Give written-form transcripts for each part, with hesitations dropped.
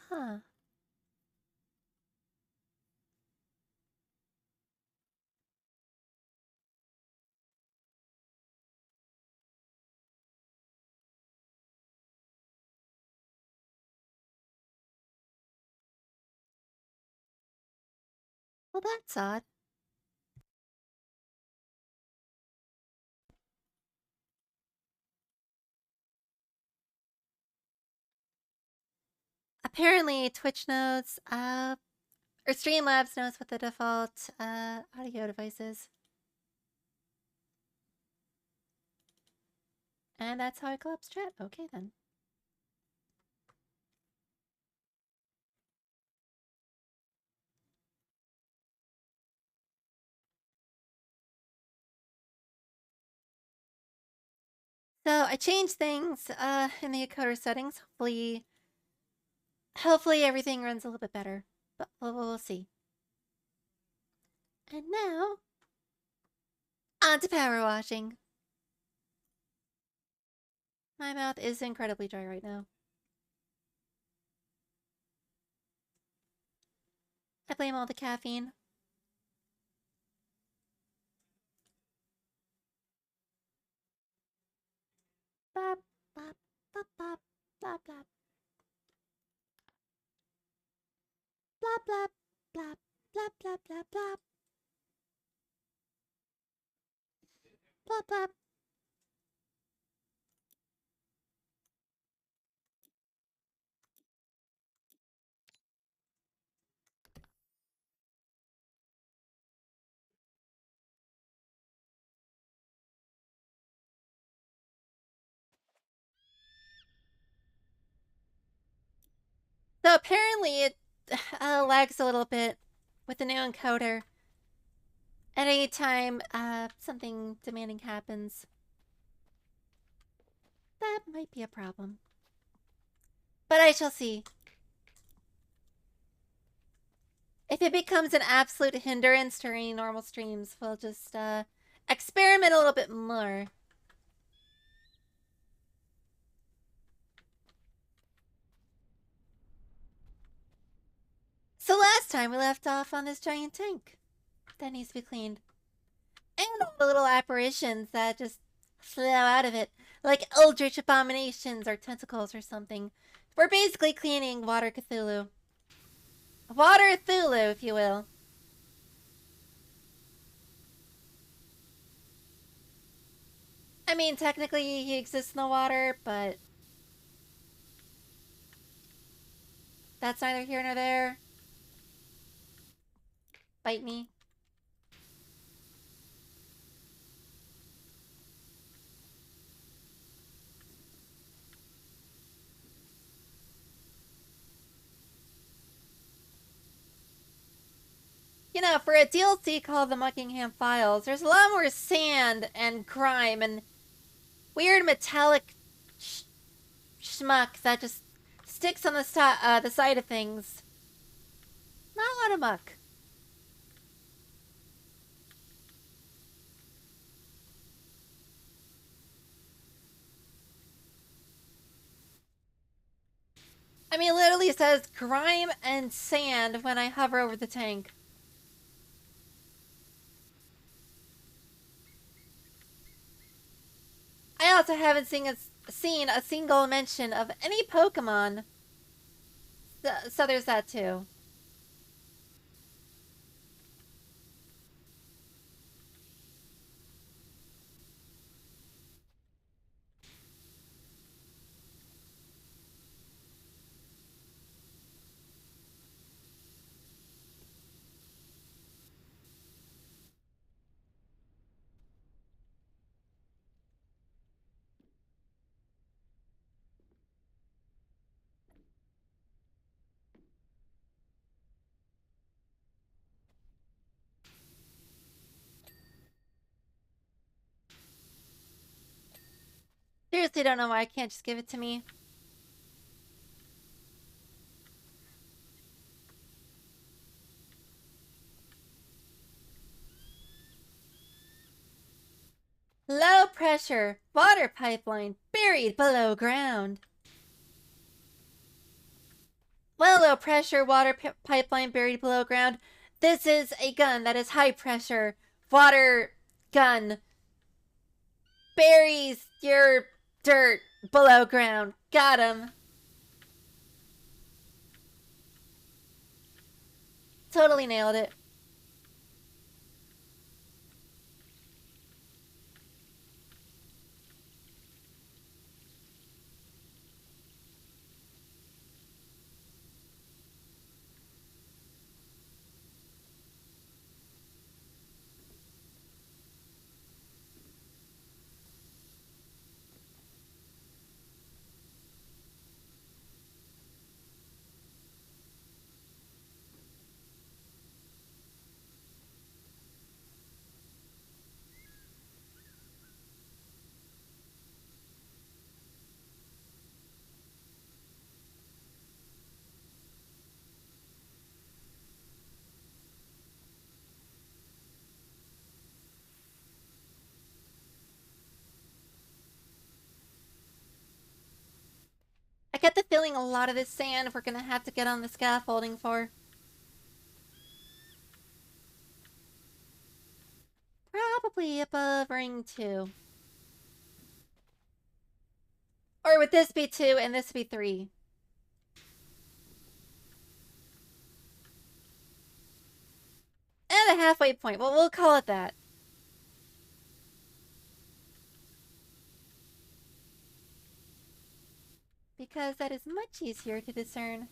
Huh. Well, that's odd. Apparently, Twitch knows, or Streamlabs knows what the default, audio device is. And that's how I collapse chat. Okay, then. So I changed things in the encoder settings. Hopefully everything runs a little bit better, but we'll see. And now, on to power washing. My mouth is incredibly dry right now. I blame all the caffeine. Bop, bop, bop, bop, bop, bop. Blop, blop, blop, blop, blop, blop, blop. Blop, blop. So apparently it lags a little bit with the new encoder. At any time something demanding happens, that might be a problem. But I shall see. If it becomes an absolute hindrance during normal streams, we'll just experiment a little bit more. So last time we left off on this giant tank that needs to be cleaned. And all the little apparitions that just flow out of it, like eldritch abominations or tentacles or something. We're basically cleaning Water Cthulhu. Water Cthulhu, if you will. I mean, technically he exists in the water, but that's neither here nor there. Bite me. You know, for a DLC called the Muckingham Files, there's a lot more sand and grime and weird metallic schmuck that just sticks on the side of things. Not a lot of muck. I mean, it literally says grime and sand when I hover over the tank. I also haven't seen a single mention of any Pokemon. So there's that too. Seriously, don't know why I can't just give it to me. Low pressure water pipeline buried below ground. Well, low pressure water pipeline buried below ground. This is a gun that is high pressure water gun. Buries your dirt below ground. Got him. Totally nailed it. I get the feeling a lot of this sand we're gonna have to get on the scaffolding for. Probably above ring 2. Or would this be 2 and this be 3? And a halfway point. Well, we'll call it that. Because that is much easier to discern.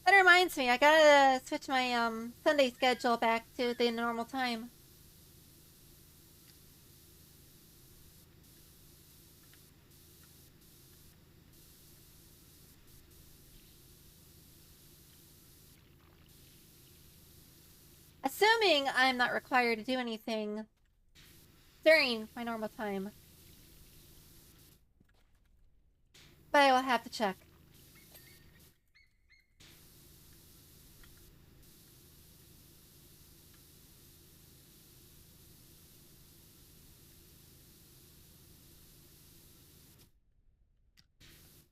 That reminds me, I gotta switch my Sunday schedule back to the normal time. Assuming I'm not required to do anything during my normal time. But I will have to check.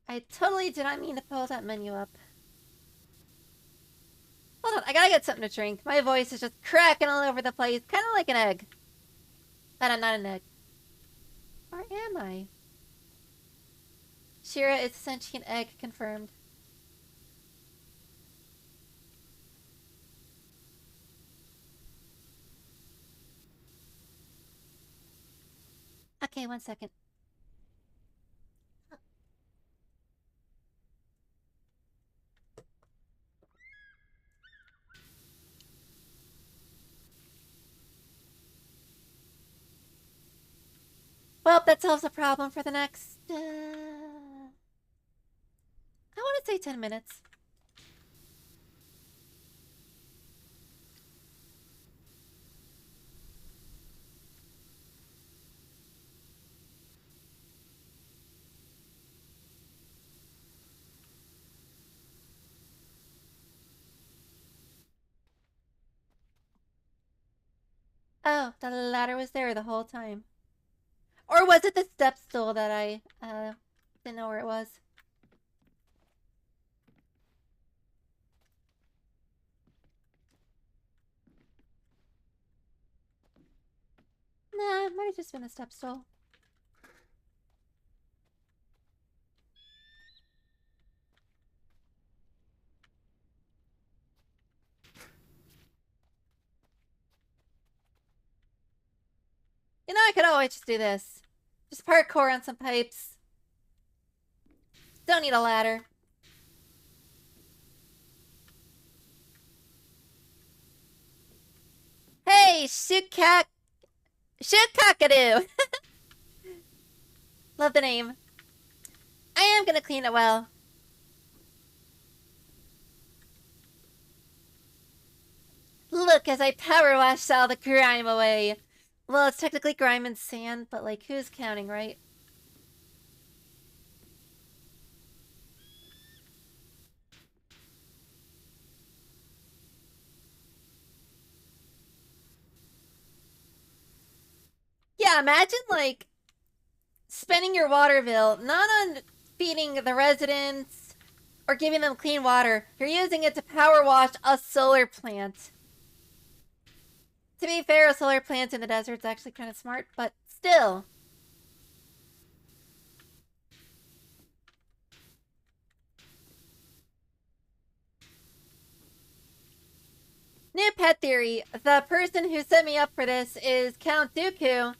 I totally did not mean to pull that menu up. Hold on, I gotta get something to drink. My voice is just cracking all over the place, kind of like an egg. But I'm not an egg. Or am I? Shira is a sentient egg, confirmed. Okay, 1 second. Well, that solves the problem for the next... I want to say 10 minutes. Oh, the ladder was there the whole time. Or was it the step stool that I didn't know where it was? Nah, it might have just been the step stool. You know, I could always just do this. Just parkour on some pipes. Don't need a ladder. Hey, shoot cockadoo. Love the name. I am gonna clean it well. Look as I power wash all the grime away. Well, it's technically grime and sand, but like, who's counting, right? Yeah, imagine, like, spending your water bill not on feeding the residents or giving them clean water. You're using it to power wash a solar plant. To be fair, a solar plant in the desert's actually kind of smart, but still. New pet theory. The person who set me up for this is Count Dooku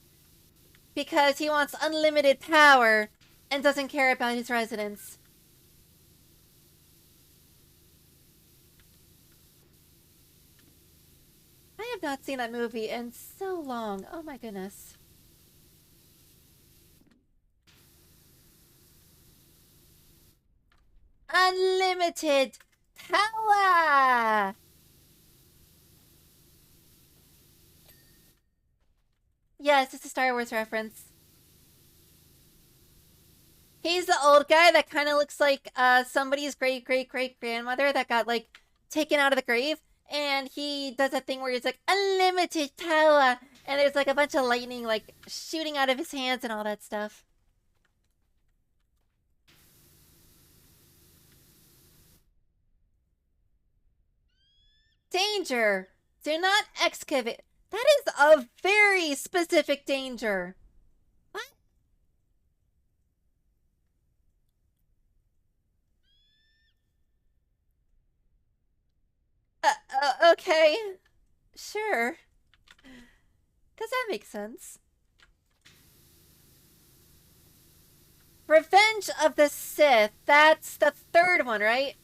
because he wants unlimited power and doesn't care about his residents. I have not seen that movie in so long. Oh my goodness. Unlimited power! Yes, it's a Star Wars reference. He's the old guy that kind of looks like somebody's great-great-great-grandmother that got, like, taken out of the grave. And he does that thing where he's like, unlimited power! And there's, like, a bunch of lightning, like, shooting out of his hands and all that stuff. Danger! Do not excavate. That is a very specific danger. What? Okay. Sure. Because that makes sense. Revenge of the Sith. That's the third one, right?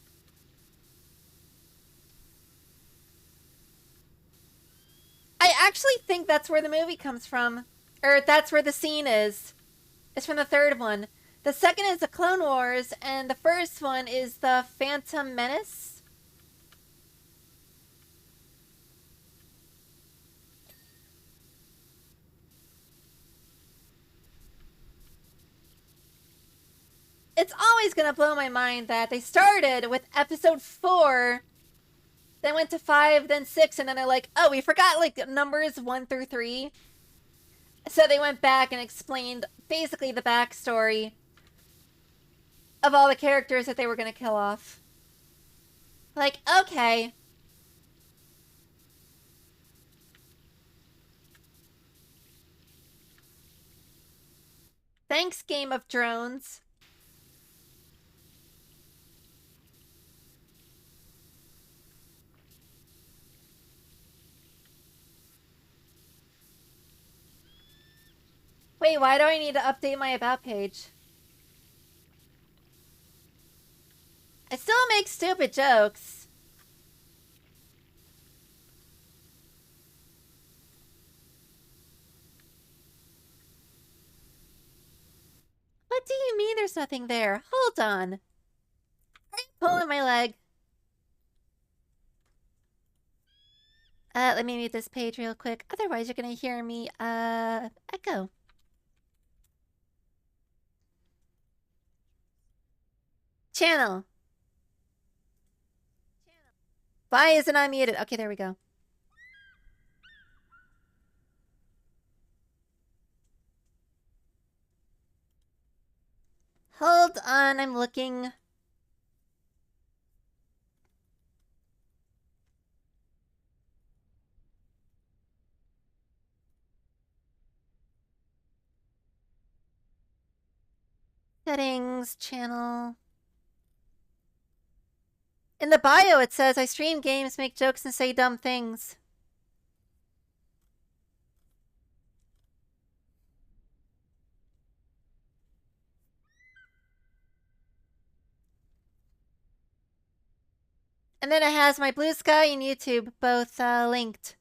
I actually think that's where the movie comes from. Or that's where the scene is. It's from the third one. The second is the Clone Wars, and the first one is the Phantom Menace. It's always gonna blow my mind that they started with episode 4, then went to 5, then 6, and then they're like, oh, we forgot, like, numbers 1 through 3. So they went back and explained basically the backstory of all the characters that they were gonna kill off. Like, okay. Thanks, Game of Drones. Wait, why do I need to update my About page? I still make stupid jokes. What do you mean there's nothing there? Hold on. Are you pulling my leg? Let me mute this page real quick. Otherwise, you're gonna hear me, echo. Channel. Why isn't I muted? Okay, there we go. Hold on, I'm looking. Settings, channel. In the bio, it says, I stream games, make jokes, and say dumb things. And then it has my Bluesky and YouTube, both linked.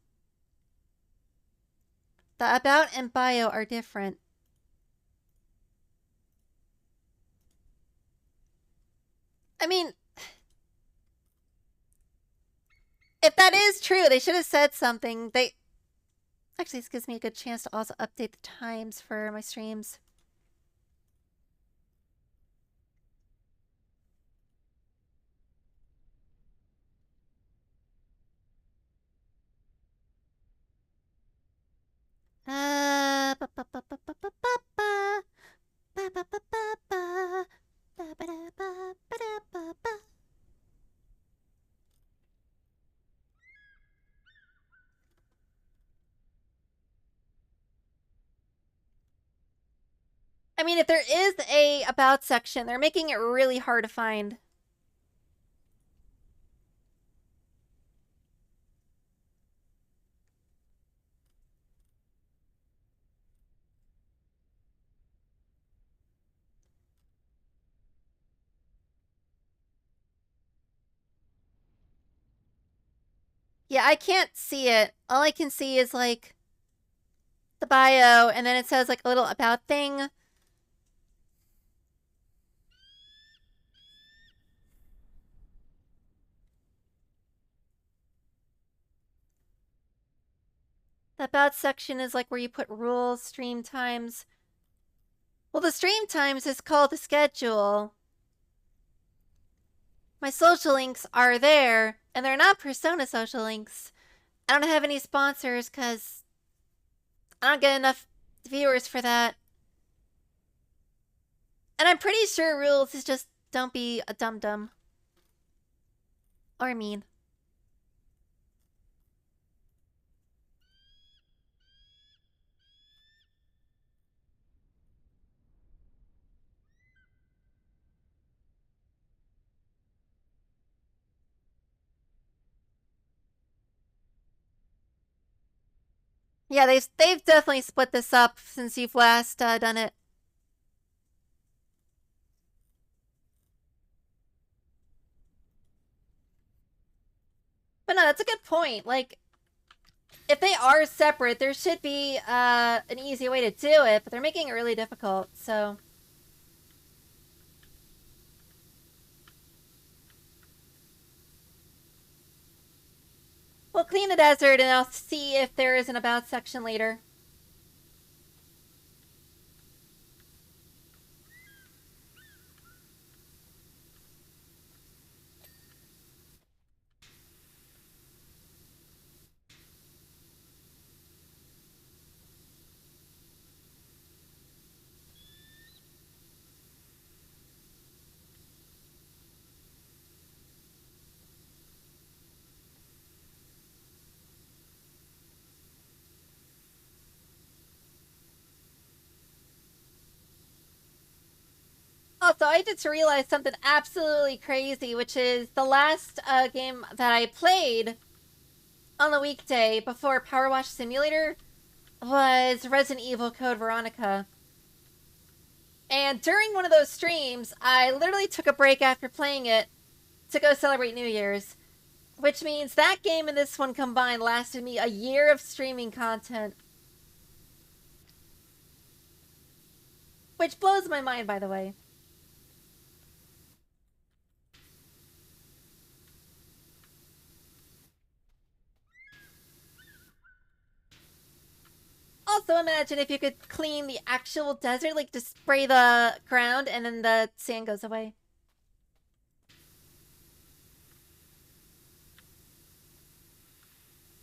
The about and bio are different. I mean, if that is true, they should have said something. Actually, this gives me a good chance to also update the times for my streams. I mean, if there is a about section, they're making it really hard to find. Yeah, I can't see it. All I can see is like the bio, and then it says like a little about thing. The about section is like where you put rules, stream times. Well, the stream times is called the schedule. My social links are there, and they're not Persona social links. I don't have any sponsors because I don't get enough viewers for that. And I'm pretty sure rules is just don't be a dum dum. Or mean. Yeah, they've definitely split this up since you've last done it. But no, that's a good point. Like, if they are separate, there should be an easy way to do it, but they're making it really difficult, so. We'll clean the desert and I'll see if there is an about section later. Also, I just realized something absolutely crazy, which is the last game that I played on the weekday before PowerWash Simulator was Resident Evil Code Veronica. And during one of those streams, I literally took a break after playing it to go celebrate New Year's. Which means that game and this one combined lasted me a year of streaming content. Which blows my mind, by the way. Also, imagine if you could clean the actual desert, like just spray the ground and then the sand goes away.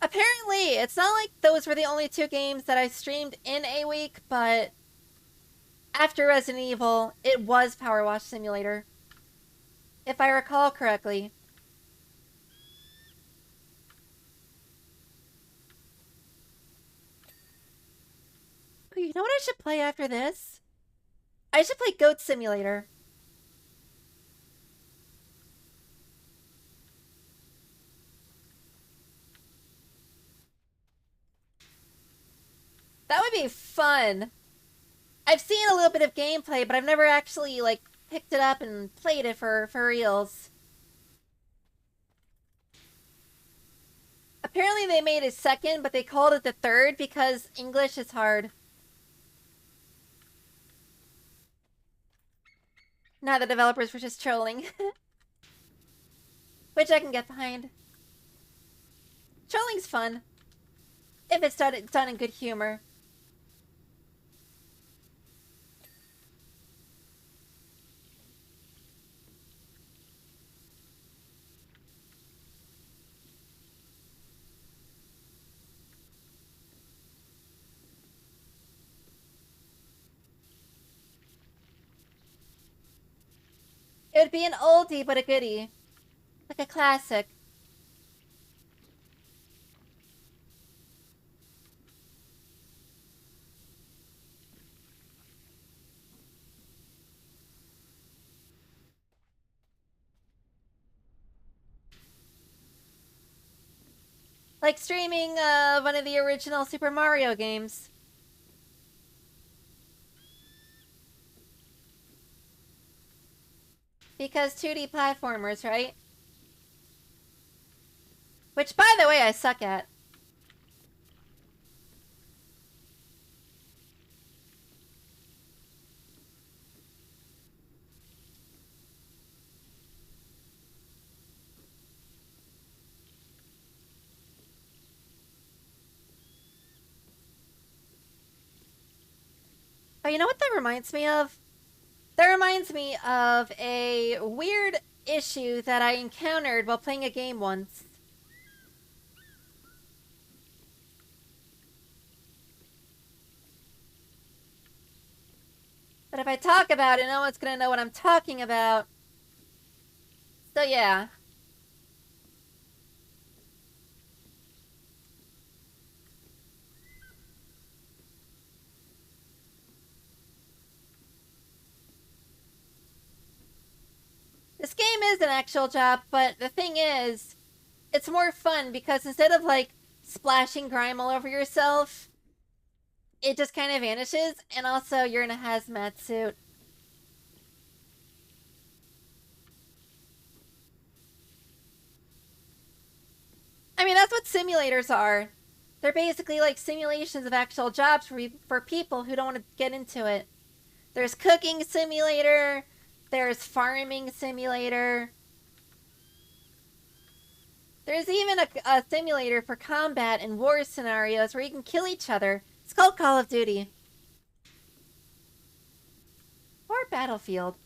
Apparently, it's not like those were the only two games that I streamed in a week, but after Resident Evil, it was PowerWash Simulator. If I recall correctly. You know what I should play after this? I should play Goat Simulator. That would be fun. I've seen a little bit of gameplay, but I've never actually like picked it up and played it for reals. Apparently they made a second, but they called it the third because English is hard. Now the developers were just trolling. Which I can get behind. Trolling's fun. If it's done in good humor. It would be an oldie but a goodie. Like a classic. Like streaming one of the original Super Mario games. Because 2D platformers, right? Which, by the way, I suck at. Oh, you know what that reminds me of? That reminds me of a weird issue that I encountered while playing a game once. But if I talk about it, no one's gonna know what I'm talking about. So yeah. This game is an actual job, but the thing is, it's more fun because instead of like splashing grime all over yourself, it just kind of vanishes, and also you're in a hazmat suit. I mean, that's what simulators are. They're basically like simulations of actual jobs for people who don't want to get into it. There's cooking simulator, there's farming simulator. There's even a simulator for combat and war scenarios where you can kill each other. It's called Call of Duty. Or Battlefield.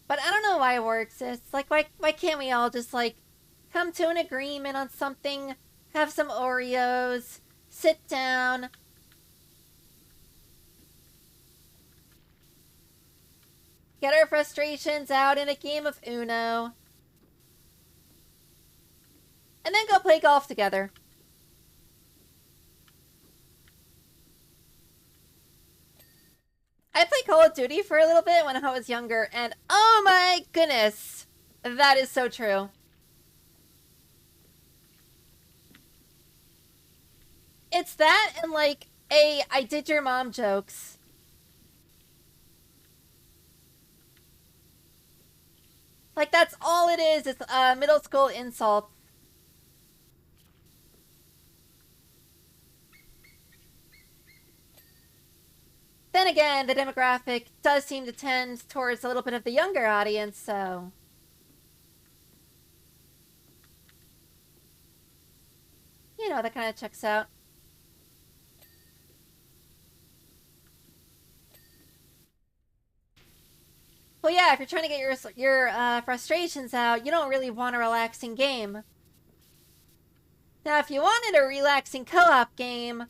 But I don't know why war exists. Like, why can't we all just, like, come to an agreement on something, have some Oreos, sit down, get our frustrations out in a game of Uno, and then go play golf together. I played Call of Duty for a little bit when I was younger, and oh my goodness, that is so true. It's that and like I did your mom jokes. Like that's all it is. It's middle school insult. Then again, the demographic does seem to tend towards a little bit of the younger audience, so you know, that kind of checks out. Well, yeah, if you're trying to get your frustrations out, you don't really want a relaxing game. Now, if you wanted a relaxing co-op game,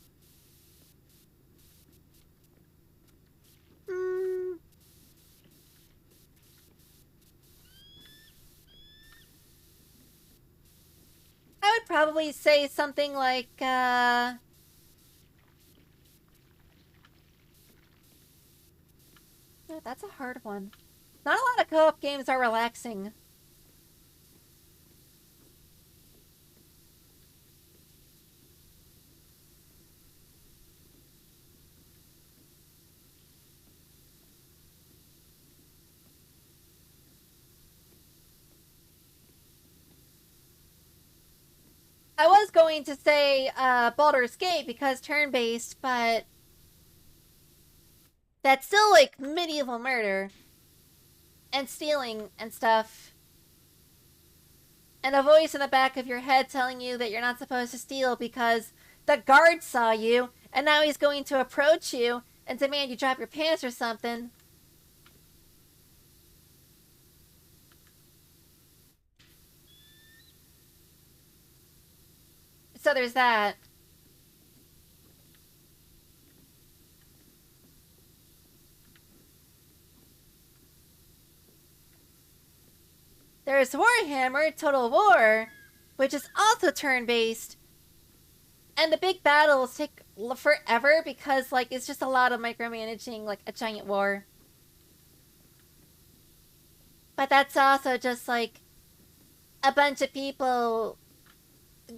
I would probably say something like, yeah, that's a hard one. Not a lot of co-op games are relaxing. I was going to say Baldur's Gate because turn-based, but that's still like medieval murder and stealing and stuff. And a voice in the back of your head telling you that you're not supposed to steal because the guard saw you and now he's going to approach you and demand you drop your pants or something. So there's that. There's Warhammer Total War, which is also turn-based. And the big battles take forever because, like, it's just a lot of micromanaging, like, a giant war. But that's also just, like, a bunch of people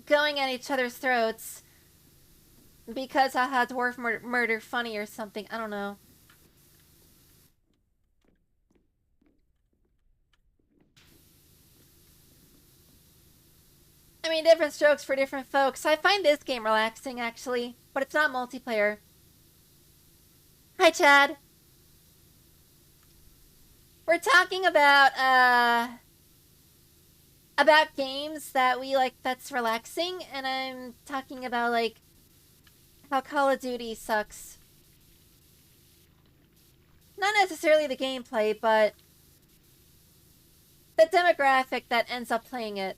going at each other's throats because haha, dwarf murder funny or something. I don't know. I mean, different strokes for different folks. I find this game relaxing, actually, but it's not multiplayer. Hi, Chad. We're talking about games that we like that's relaxing, and I'm talking about, like, how Call of Duty sucks. Not necessarily the gameplay, but the demographic that ends up playing it.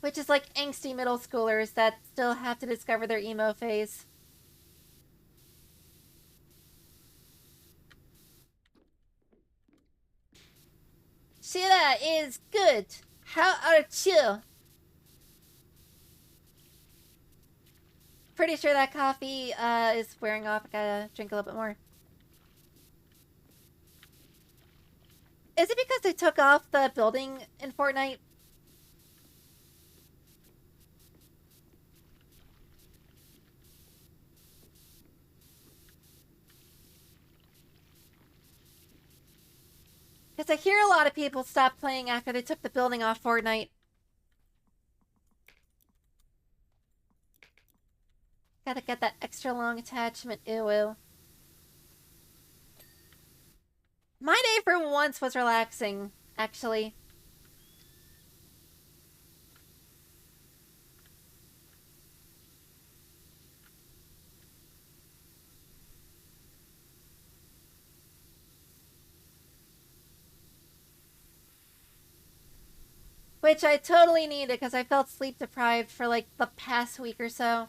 Which is like angsty middle schoolers that still have to discover their emo phase. Shira is good. How are you? Pretty sure that coffee is wearing off. I gotta drink a little bit more. Is it because they took off the building in Fortnite? Because I hear a lot of people stop playing after they took the building off Fortnite. Gotta get that extra long attachment. Ew. My day for once was relaxing, actually. Which I totally needed because I felt sleep deprived for like the past week or so.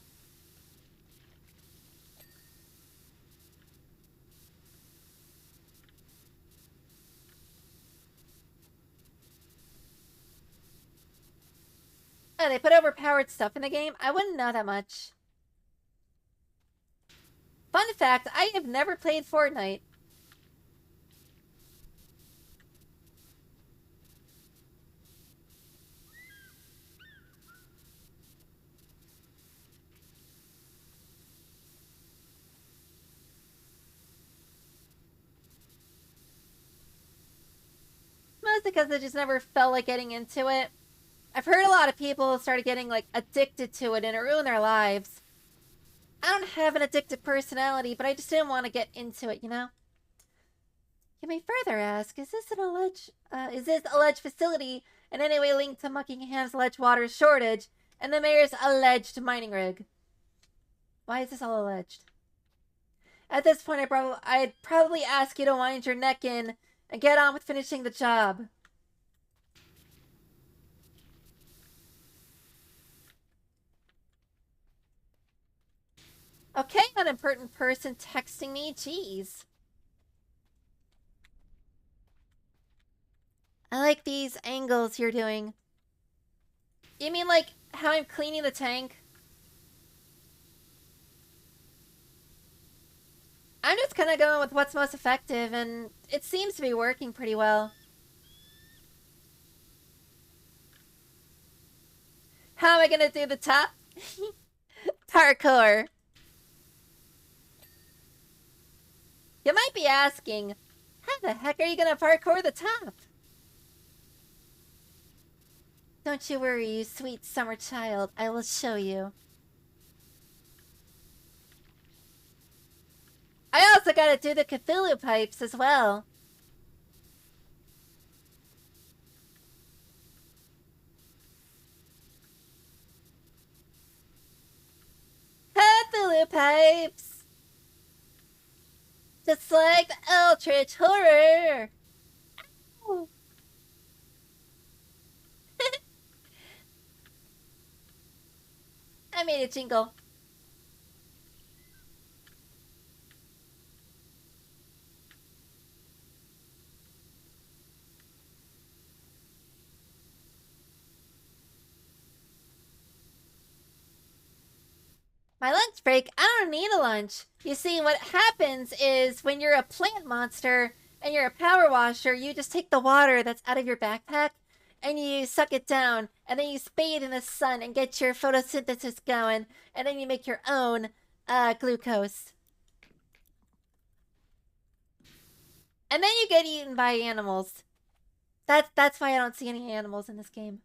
Oh, they put overpowered stuff in the game? I wouldn't know that much. Fun fact, I have never played Fortnite. Mostly because I just never felt like getting into it. I've heard a lot of people started getting like addicted to it and it ruined their lives. I don't have an addictive personality, but I just didn't want to get into it, you know? You may further ask, is this alleged facility in any way linked to Muckingham's alleged water shortage and the mayor's alleged mining rig? Why is this all alleged? At this point, I'd probably ask you to wind your neck in and get on with finishing the job. Okay, unimportant person texting me. Jeez. I like these angles you're doing. You mean like how I'm cleaning the tank? I'm just kind of going with what's most effective, and it seems to be working pretty well. How am I gonna do the top? Parkour. You might be asking, how the heck are you gonna parkour the top? Don't you worry, you sweet summer child. I will show you. I also gotta do the Cthulhu pipes as well. Cthulhu pipes! Just like the Eldritch Horror! Ow. I made a jingle. My lunch break? I don't need a lunch. You see, what happens is when you're a plant monster and you're a power washer, you just take the water that's out of your backpack and you suck it down, and then you bathe in the sun and get your photosynthesis going, and then you make your own glucose. And then you get eaten by animals. That's why I don't see any animals in this game.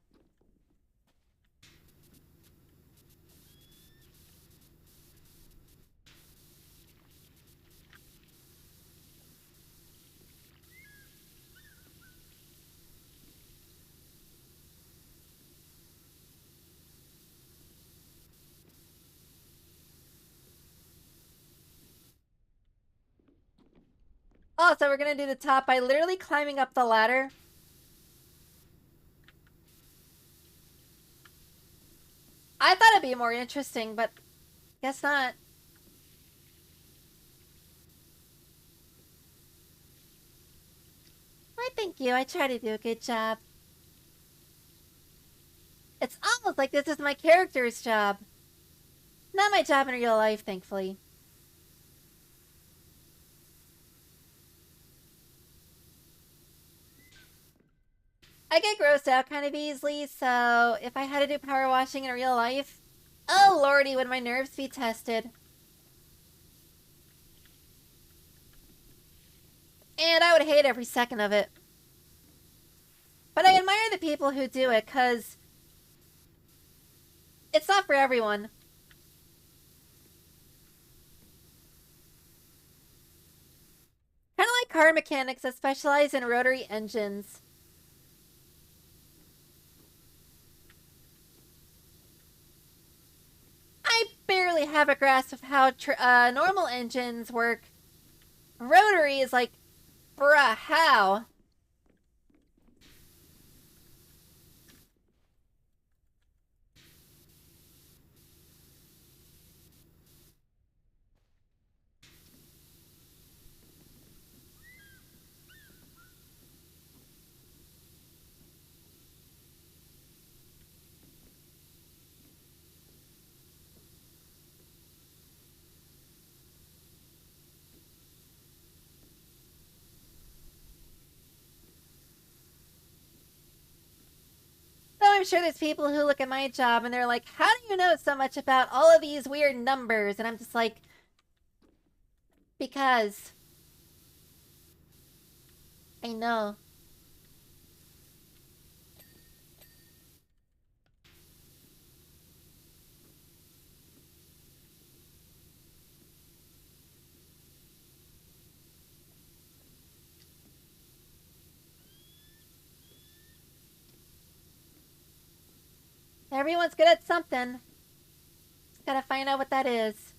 Oh, so we're gonna do the top by literally climbing up the ladder. I thought it'd be more interesting, but guess not. Why, thank you. I try to do a good job. It's almost like this is my character's job. Not my job in real life, thankfully. I get grossed out kind of easily, so if I had to do power washing in real life, oh lordy, would my nerves be tested. And I would hate every second of it. But I admire the people who do it, because it's not for everyone. Kind of like car mechanics that specialize in rotary engines. I barely have a grasp of how normal engines work. Rotary is like, bruh, how? Though I'm sure there's people who look at my job and they're like, how do you know so much about all of these weird numbers? And I'm just like, because I know. Everyone's good at something. Just gotta find out what that is.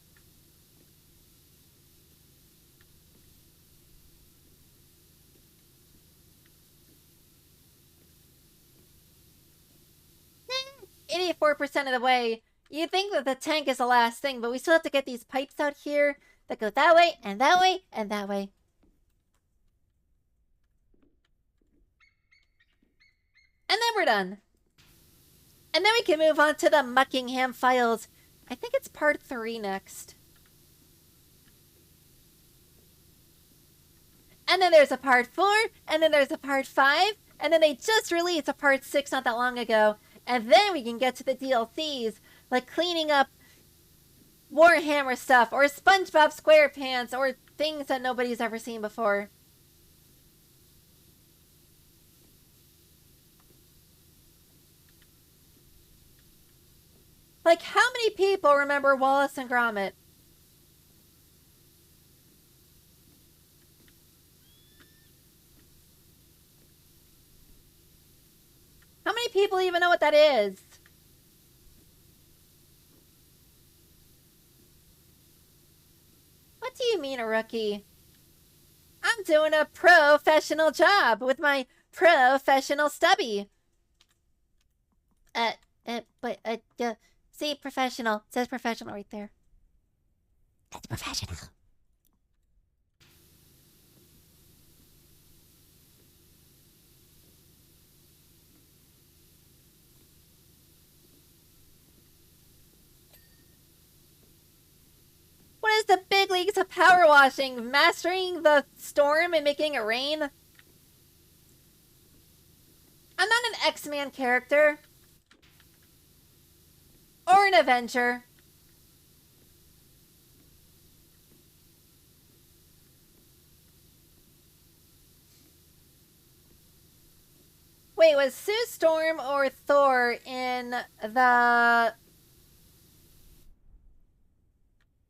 Eh, 84% of the way. You think that the tank is the last thing, but we still have to get these pipes out here that go that way, and that way, and that way. And then we're done. And then we can move on to the Muckingham Files. I think it's part 3 next. And then there's a part 4, and then there's a part 5, and then they just released a part 6 not that long ago. And then we can get to the DLCs, like cleaning up Warhammer stuff, or SpongeBob SquarePants, or things that nobody's ever seen before. Like, how many people remember Wallace and Gromit? How many people even know what that is? What do you mean, a rookie? I'm doing a professional job with my professional stubby. See, professional. It says professional right there. That's professional. Power washing, mastering the storm and making it rain. I'm not an X-Man character. Or an Avenger. Wait, was Sue Storm or Thor in the...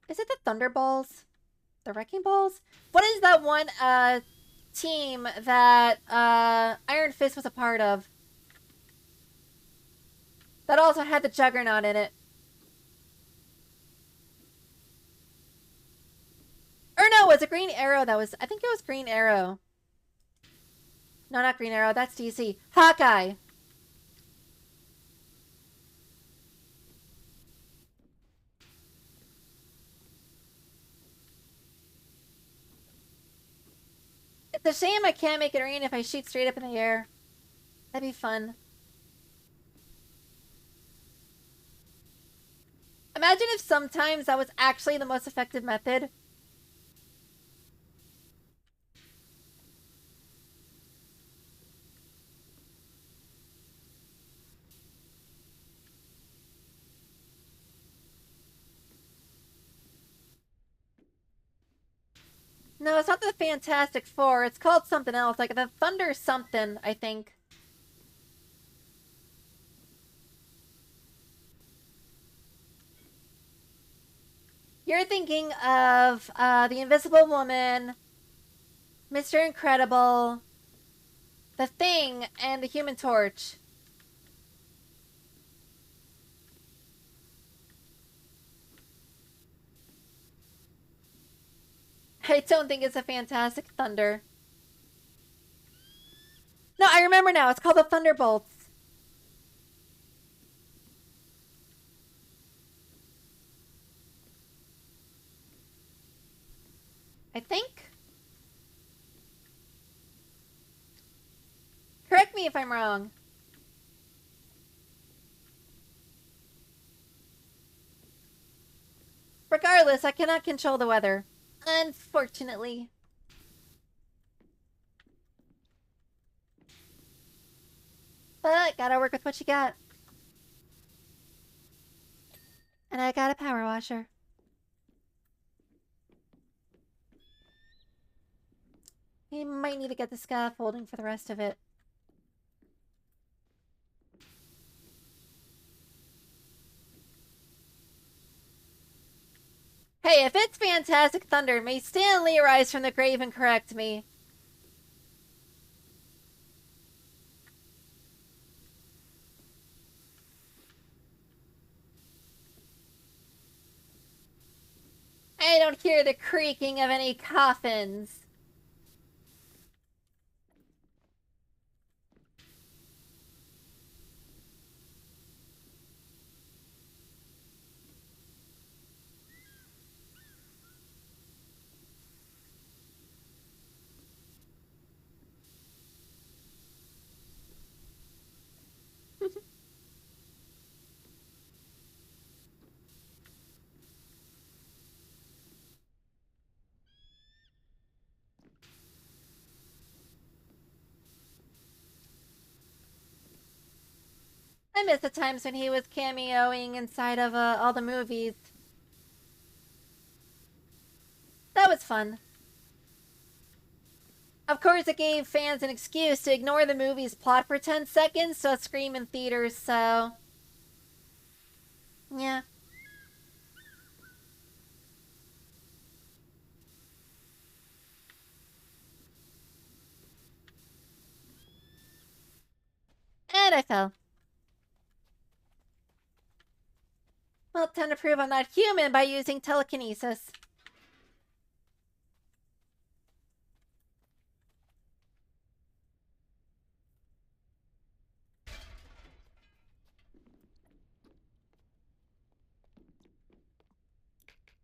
Is it the Thunderballs? The Wrecking Balls? What is that one team that Iron Fist was a part of? That also had the Juggernaut in it. Or no, it was a Green Arrow that was... I think it was Green Arrow. No, not Green Arrow. That's DC. Hawkeye. It's a shame I can't make it rain if I shoot straight up in the air. That'd be fun. Imagine if sometimes that was actually the most effective method. No, it's not the Fantastic Four. It's called something else. Like the Thunder something, I think. You're thinking of the Invisible Woman, Mr. Incredible, the Thing, and the Human Torch. I don't think it's a Fantastic Thunder. No, I remember now. It's called the Thunderbolts. I think. Correct me if I'm wrong. Regardless, I cannot control the weather. Unfortunately. But gotta work with what you got. And I got a power washer. We might need to get the scaffolding for the rest of it. Hey, if it's Fantastic Thunder, may Stanley arise from the grave and correct me. I don't hear the creaking of any coffins. I miss the times when he was cameoing inside of all the movies. That was fun. Of course, it gave fans an excuse to ignore the movie's plot for 10 seconds to scream in theaters, so... yeah. And I fell. Well, time to prove I'm not human by using telekinesis.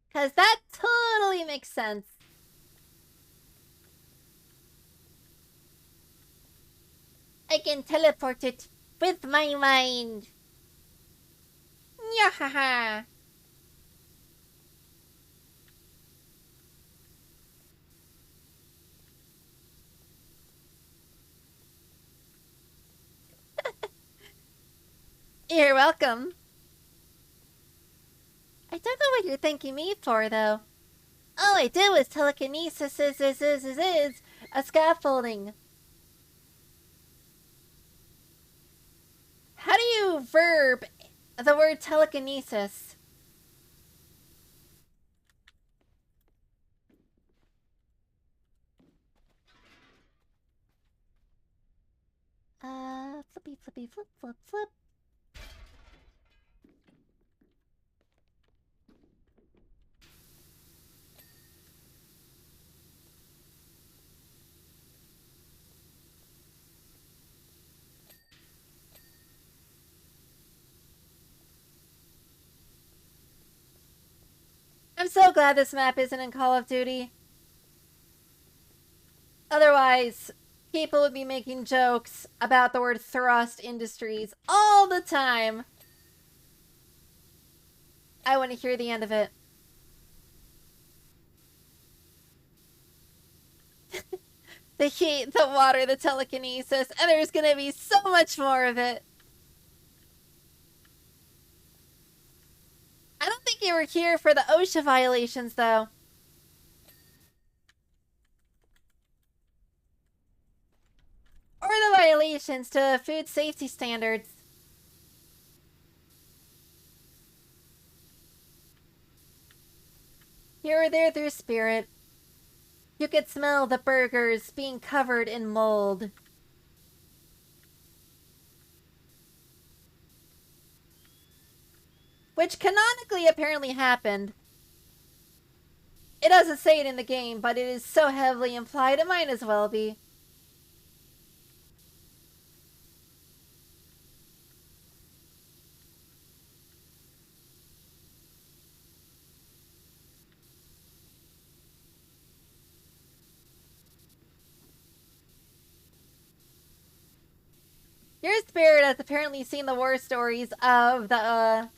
Because that totally makes sense. I can teleport it with my mind. Nyahaha. You're welcome. I don't know what you're thanking me for, though. All I did was telekinesis is a scaffolding. How do you verb the word telekinesis? Flippy, flippy, flip, flip, flip. I'm so glad this map isn't in Call of Duty. Otherwise, people would be making jokes about the word thrust industries all the time. I want to hear the end of it. The heat, the water, the telekinesis, and there's gonna be so much more of it. I don't think you were here for the OSHA violations, though. Or the violations to food safety standards. You were there through spirit. You could smell the burgers being covered in mold. Which canonically apparently happened. It doesn't say it in the game, but it is so heavily implied it might as well be. Your spirit has apparently seen the war stories of the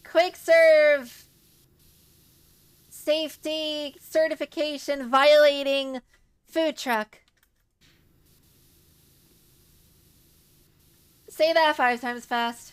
quick serve safety certification violating food truck. Say that 5 times fast.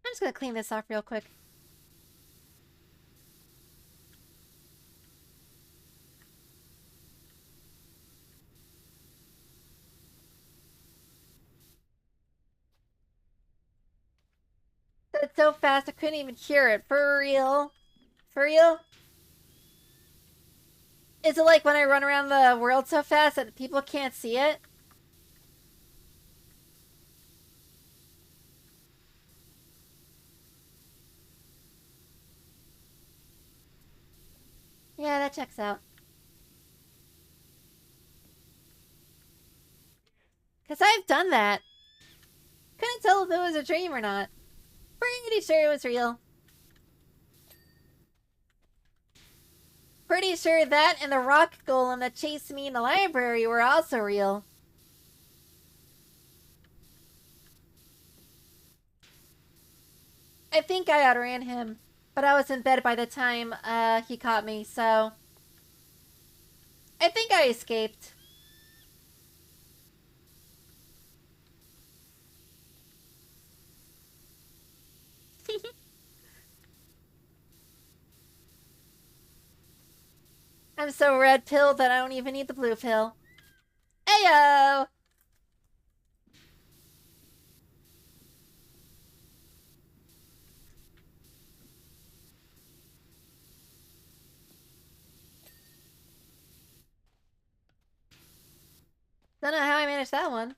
I'm just gonna clean this off real quick. That's so fast I couldn't even hear it. For real? For real? Is it like when I run around the world so fast that people can't see it? Yeah, that checks out. Because I've done that. Couldn't tell if it was a dream or not. Pretty sure it was real. Pretty sure that and the rock golem that chased me in the library were also real. I think I outran him, but I was in bed by the time he caught me, so I think I escaped. I'm so red-pilled that I don't even need the blue pill. Ayo! Don't know how I managed that one.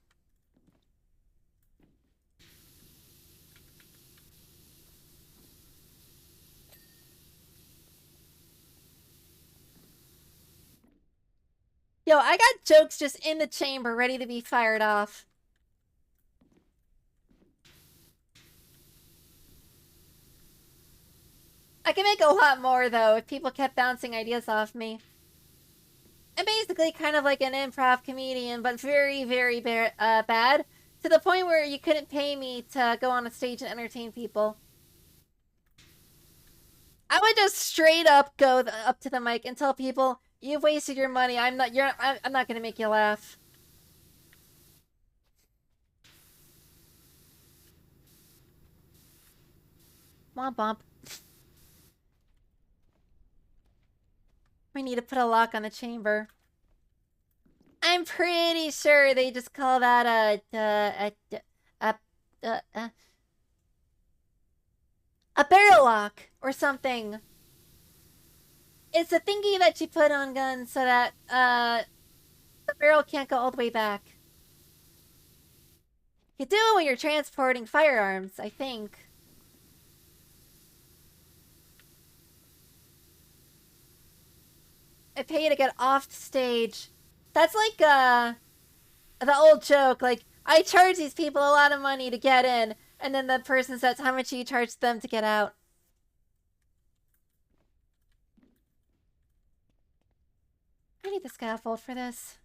Yo, I got jokes just in the chamber ready to be fired off. I can make a lot more, though, if people kept bouncing ideas off me. I'm basically kind of like an improv comedian, but very, very bad. To the point where you couldn't pay me to go on a stage and entertain people. I would just straight up go up to the mic and tell people, "You've wasted your money. I'm not gonna make you laugh." Womp womp. We need to put a lock on the chamber. I'm pretty sure they just call that a barrel lock or something. It's a thingy that you put on guns so that the barrel can't go all the way back. You do it when you're transporting firearms, I think. I pay to get off the stage. That's like the old joke, like, I charge these people a lot of money to get in, and then the person says, how much do you charge them to get out? I need the scaffold for this.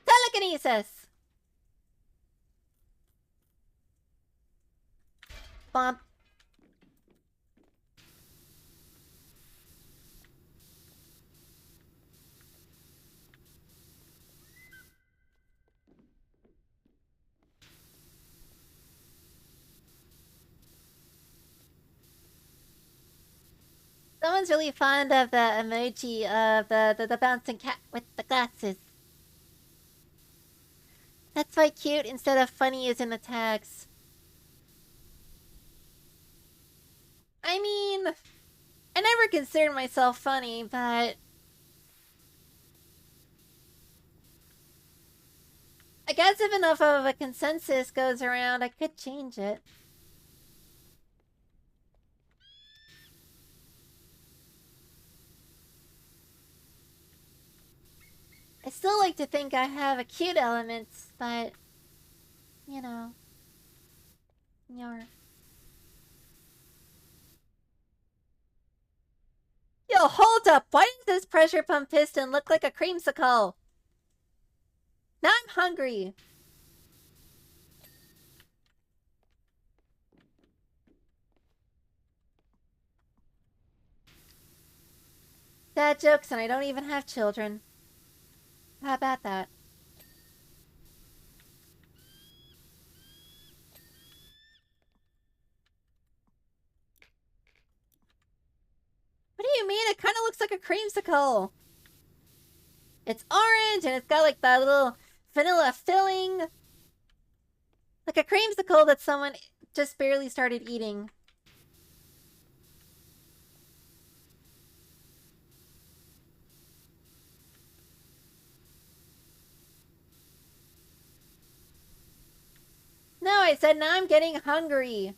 Telekinesis! Bump. Someone's really fond of the emoji of the bouncing cat with the glasses. That's why cute instead of funny is in the tags. I mean, I never considered myself funny, but I guess if enough of a consensus goes around, I could change it. I still like to think I have a cute element, but, you know, you're... Yo, hold up! Why does this pressure pump piston look like a creamsicle? Now I'm hungry. Dad jokes and I don't even have children. How about that? What do you mean? It kind of looks like a creamsicle. It's orange and it's got like that little vanilla filling. Like a creamsicle that someone just barely started eating. No, I said now I'm getting hungry.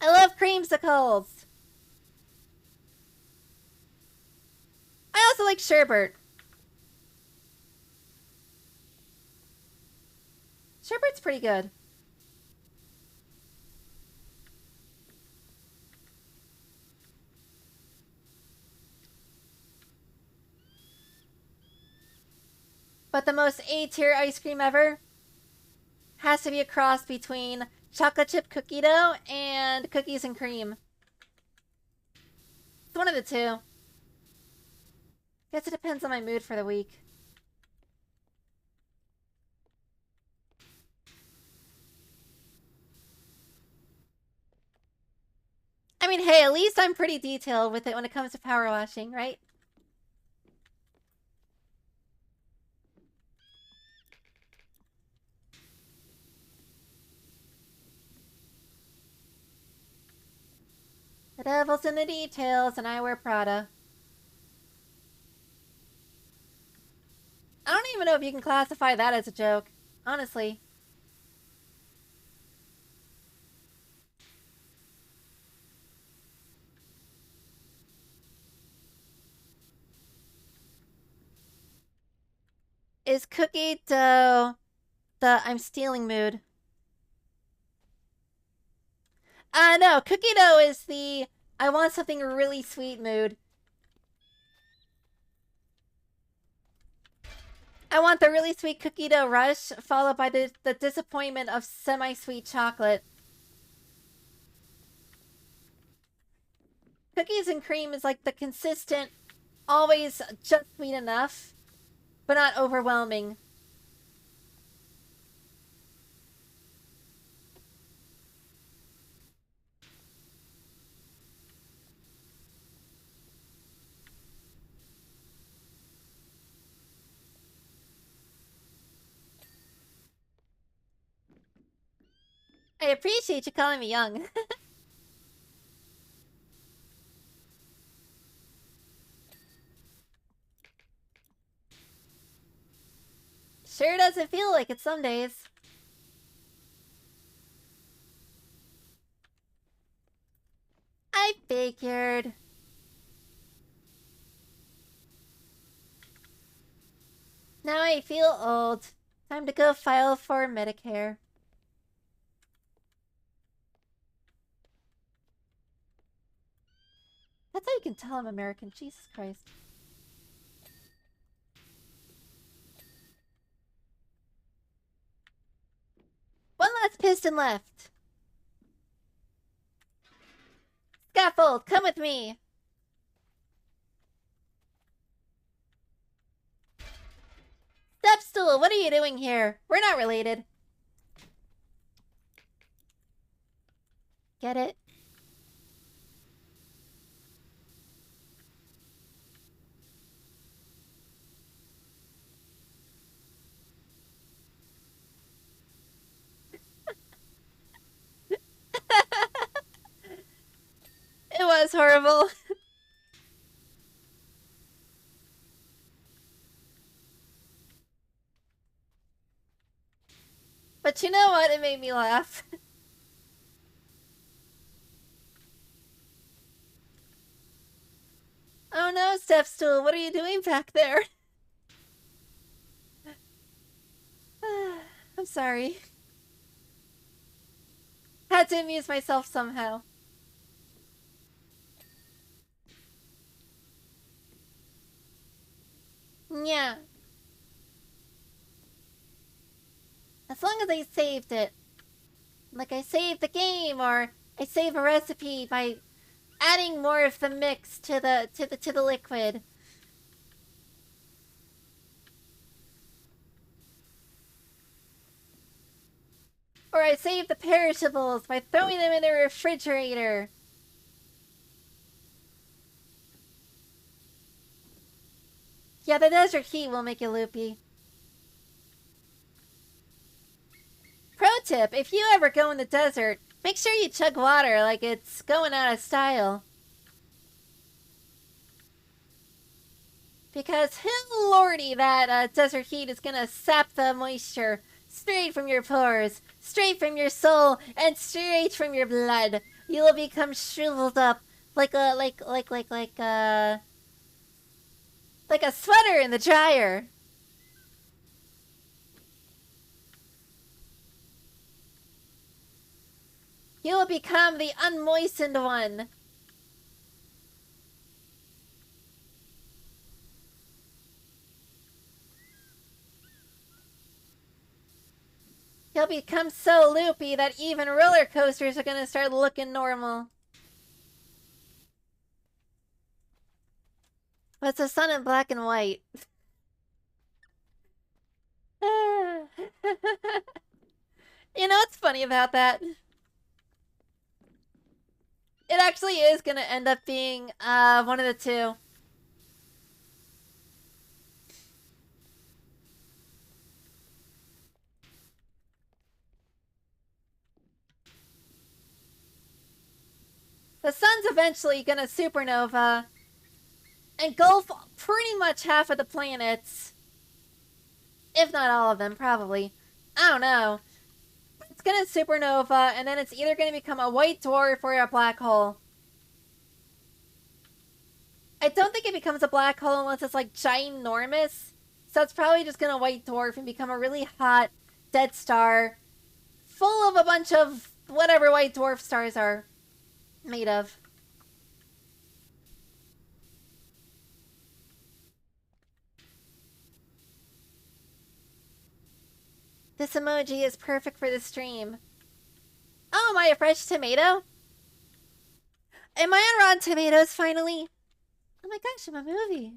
I love creamsicles. I also like sherbet. Sherbet's pretty good. But the most A-tier ice cream ever has to be a cross between chocolate chip cookie dough and cookies and cream. It's one of the two. Guess it depends on my mood for the week. I mean, hey, at least I'm pretty detailed with it when it comes to power washing, right? The devil's in the details, and I wear Prada. I don't even know if you can classify that as a joke, honestly. Is cookie dough the I'm stealing mood? No, cookie dough is the I want something really sweet, Mood. I want the really sweet cookie dough rush, followed by the disappointment of semi-sweet chocolate. Cookies and cream is like the consistent, always just sweet enough, but not overwhelming. I appreciate you calling me young. Sure doesn't feel like it some days. I figured. Now I feel old. Time to go file for Medicare. That's how you can tell I'm American. Jesus Christ. One last piston left. Scaffold, come with me. Stepstool, what are you doing here? We're not related. Get it? It was horrible. But you know what? It made me laugh. Oh no, Stepstool, what are you doing back there? I'm sorry. Had to amuse myself somehow. Yeah. As long as I saved it. Like I saved the game, or I save a recipe by adding more of the mix to the liquid. Or I save the perishables by throwing them in the refrigerator. Yeah, the desert heat will make you loopy. Pro tip, if you ever go in the desert, make sure you chug water like it's going out of style. Because, lordy, that desert heat is gonna sap the moisture straight from your pores, straight from your soul, and straight from your blood. You will become shriveled up like a sweater in the dryer. You will become the unmoistened one. You'll become so loopy that even roller coasters are gonna start looking normal. But it's the sun in black and white. You know what's funny about that? It actually is gonna end up being one of the two. The sun's eventually gonna supernova engulf pretty much half of the planets. If not all of them, probably. I don't know. It's gonna supernova, and then it's either gonna become a white dwarf or a black hole. I don't think it becomes a black hole unless it's like ginormous. So it's probably just gonna white dwarf and become a really hot dead star full of a bunch of whatever white dwarf stars are made of. This emoji is perfect for the stream. Oh, am I a fresh tomato? Am I on Rotten Tomatoes finally? Oh my gosh, I'm a movie.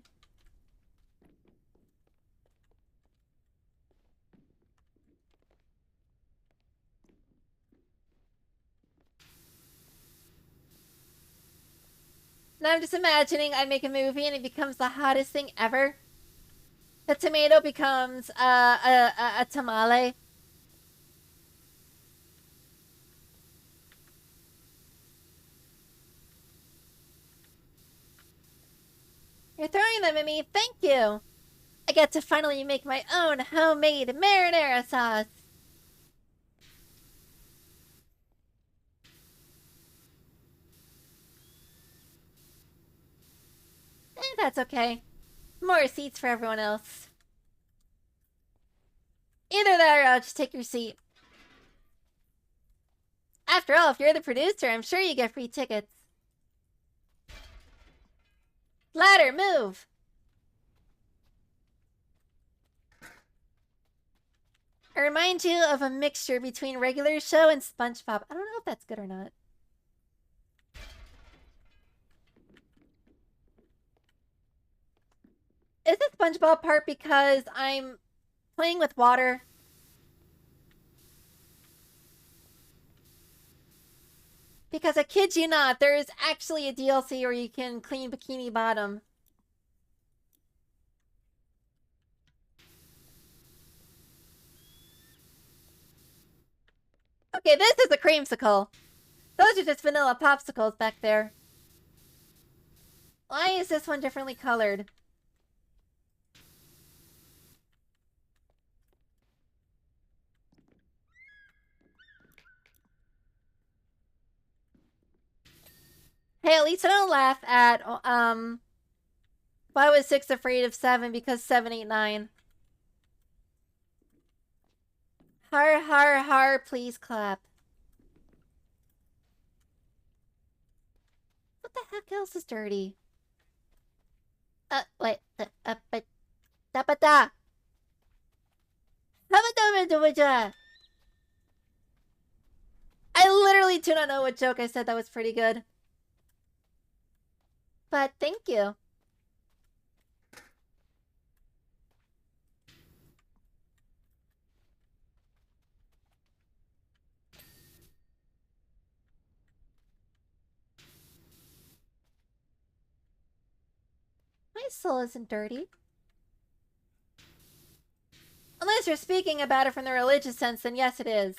Now I'm just imagining I make a movie and it becomes the hottest thing ever. The tomato becomes a tamale. You're throwing them at me. Thank you. I get to finally make my own homemade marinara sauce. That's okay. More seats for everyone else. Either that or I'll just take your seat. After all, if you're the producer, I'm sure you get free tickets. Ladder, move! I remind you of a mixture between regular show and SpongeBob. I don't know if that's good or not. Is the SpongeBob part because I'm playing with water? Because I kid you not, there is actually a DLC where you can clean Bikini Bottom. Okay, this is a creamsicle. Those are just vanilla popsicles back there. Why is this one differently colored? Hey, at least I don't laugh at, why was 6 afraid of 7? Because 7 ain't 9. Har, har, har, please clap. What the heck else is dirty? Wait. But. Da. I literally do not know what joke I said that was pretty good. But thank you. My soul isn't dirty. Unless you're speaking about it from the religious sense, then yes, it is.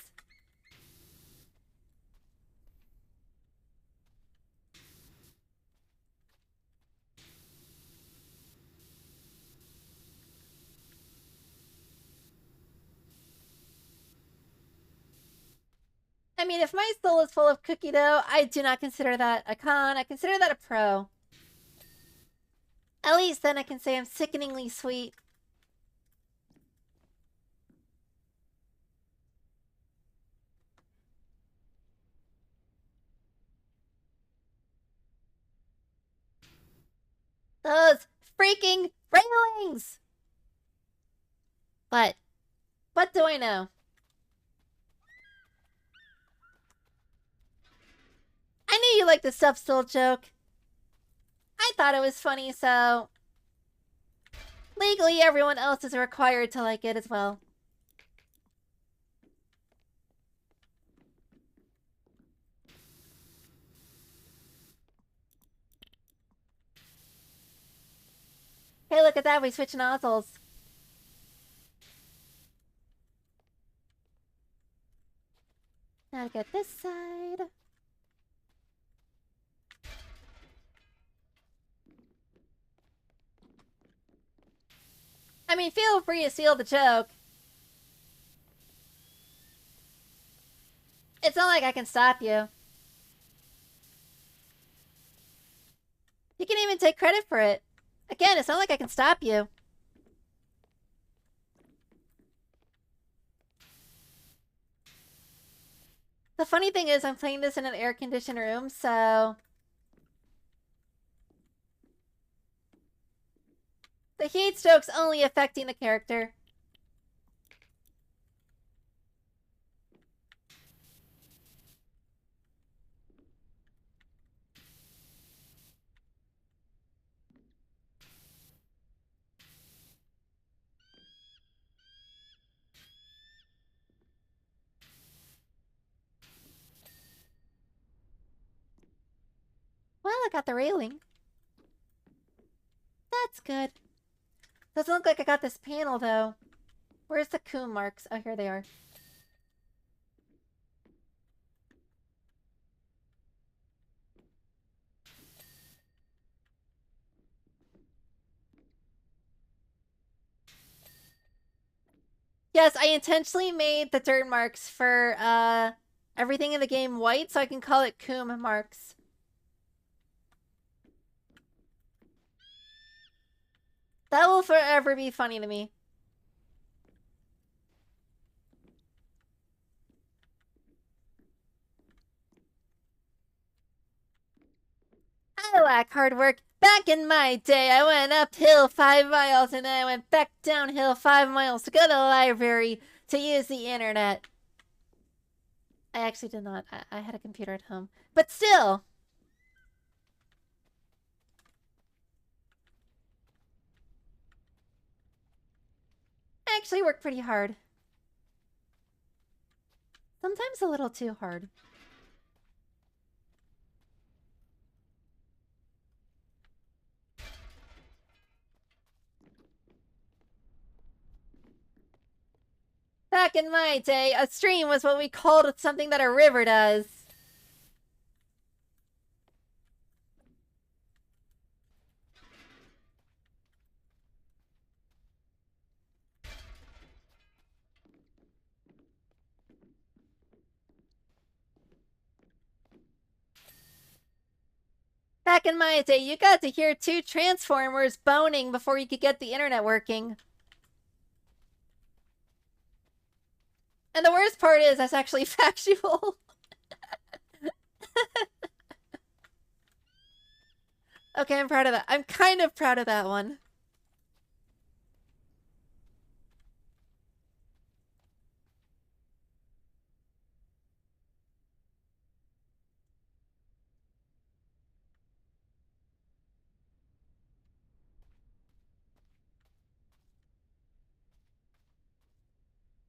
I mean, if my soul is full of cookie dough, I do not consider that a con. I consider that a pro. At least then I can say I'm sickeningly sweet. Those freaking railings! But, what do I know? I knew you liked the substool joke. I thought it was funny, so... legally, everyone else is required to like it as well. Hey, look at that, we switched nozzles. Now to get this side. I mean, feel free to steal the joke. It's not like I can stop you. You can even take credit for it. Again, it's not like I can stop you. The funny thing is, I'm playing this in an air-conditioned room, so... the heat stroke's only affecting the character. got the railing. That's good. Doesn't look like I got this panel, though. Where's the coon marks? Oh, here they are. Yes, I intentionally made the dirt marks for everything in the game white, so I can call it coon marks. That will forever be funny to me. I lack hard work. Back in my day, I went uphill 5 miles and then I went back downhill 5 miles to go to the library to use the internet. I actually did not. I had a computer at home. But still. I actually work pretty hard. Sometimes a little too hard. Back in my day, a stream was what we called something that a river does. Back in my day, you got to hear 2 Transformers boning before you could get the internet working. And the worst part is, that's actually factual. Okay, I'm proud of that. I'm kind of proud of that one.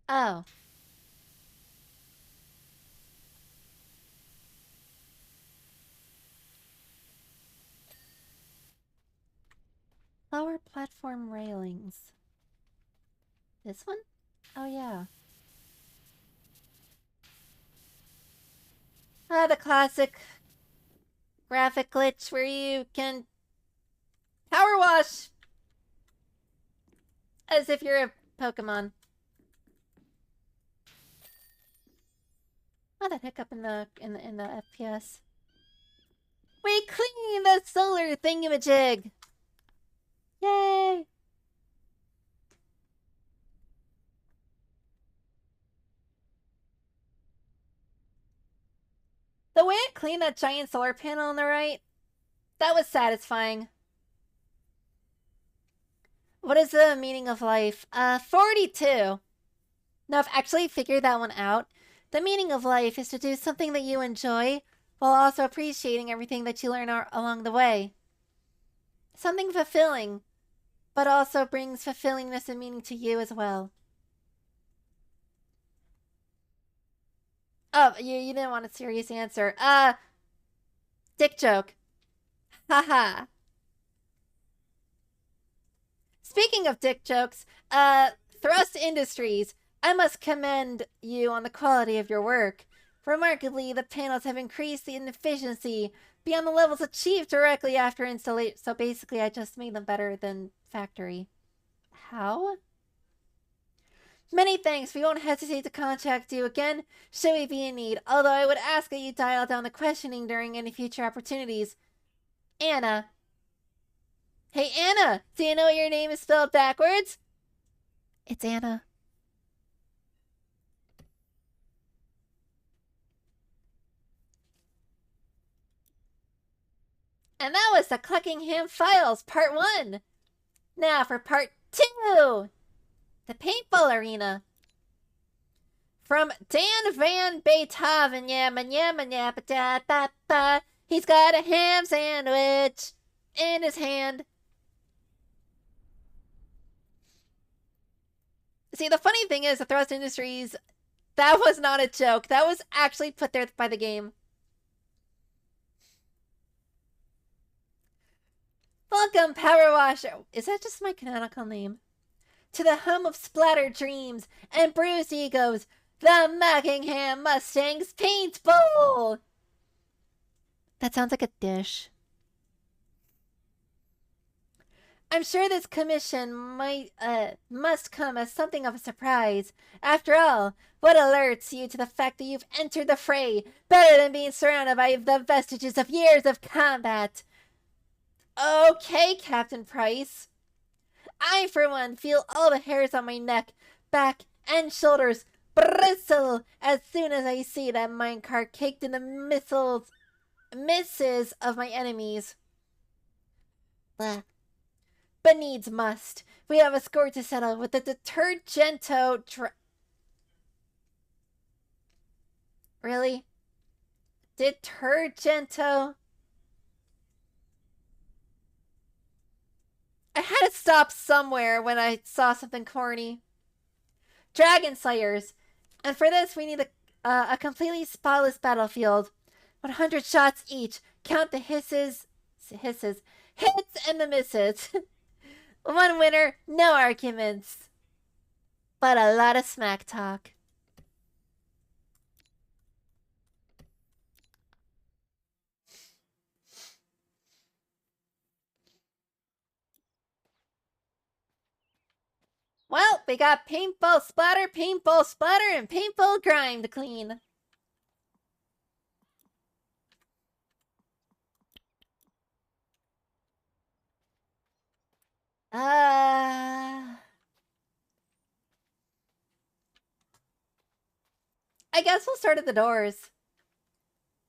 Oh. Lower platform railings. This one? Oh, yeah. Ah, the classic graphic glitch where you can power wash as if you're a Pokemon. Oh, that hiccup in the FPS. We clean the solar thingamajig! Yay! The way I cleaned that giant solar panel on the right, that was satisfying. What is the meaning of life? 42. Now, I've actually figured that one out. The meaning of life is to do something that you enjoy while also appreciating everything that you learn along the way. Something fulfilling, but also brings fulfillingness and meaning to you as well. Oh, you didn't want a serious answer. Dick joke. Haha. Speaking of dick jokes, Thrust Industries, I must commend you on the quality of your work. Remarkably, the panels have increased in efficiency beyond the levels achieved directly after installation. So basically, I just made them better than factory. How? Many thanks. We won't hesitate to contact you again should we be in need. Although I would ask that you dial down the questioning during any future opportunities. Anna. Hey, Anna! Do you know your name is spelled backwards? It's Anna. And that was the Cluckingham Files, Part 1. Now for Part 2. The Paintball Arena. From Dan Van Beethoven, yamma yamma yamma da ba ba. He's got a ham sandwich in his hand. See, the funny thing is, the Thrust Industries, that was not a joke. That was actually put there by the game. Welcome, PowerWash. Is that just my canonical name? To the home of splattered dreams and bruised egos, the Mackingham Mustangs Paint Bowl. That sounds like a dish. I'm sure this commission must come as something of a surprise. After all, what alerts you to the fact that you've entered the fray better than being surrounded by the vestiges of years of combat? Okay, Captain Price. I, for one, feel all the hairs on my neck, back, and shoulders bristle as soon as I see that minecart caked in the misses of my enemies. Blah. But needs must. We have a score to settle with the Detergento. Really? Detergento? I had to stop somewhere when I saw something corny. Dragon Slayers. And for this, we need a completely spotless battlefield. 100 shots each. Count the hits and the misses. One winner, no arguments. But a lot of smack talk. Well, we got paintball splatter, and paintball grime to clean. I guess we'll start at the doors.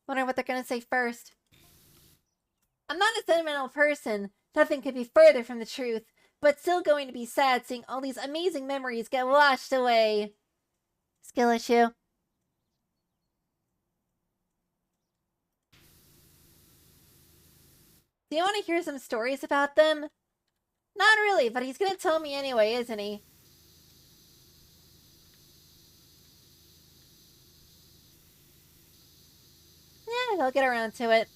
Wonder what they're gonna say first. I'm not a sentimental person. Nothing could be further from the truth. But still going to be sad seeing all these amazing memories get washed away. Skill issue. Do you want to hear some stories about them? Not really, but he's gonna tell me anyway, isn't he? Yeah, he'll get around to it.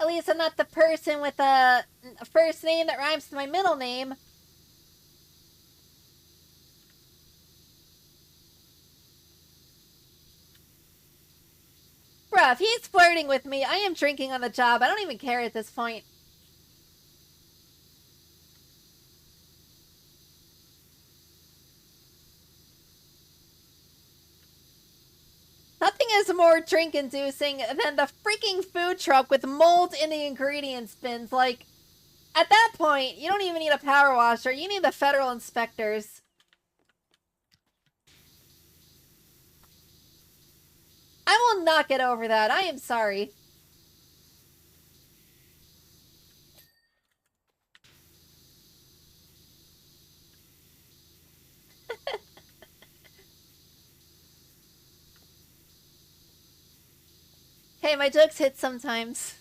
At least I'm not the person with a first name that rhymes with my middle name. Bruh, if he's flirting with me, I am drinking on the job. I don't even care at this point. Nothing is more drink-inducing than the freaking food truck with mold in the ingredients bins. Like, at that point, you don't even need a power washer. You need the federal inspectors. I will not get over that. I am sorry. Hey, my jokes hit sometimes.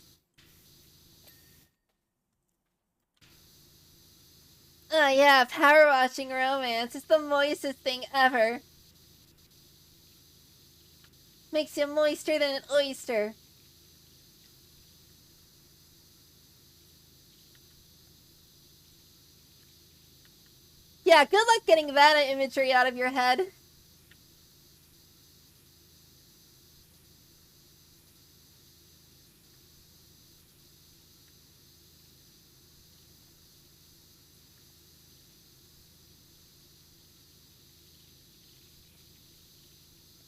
Oh yeah, power washing romance. It's the moistest thing ever. Makes you moister than an oyster. Yeah, good luck getting that imagery out of your head.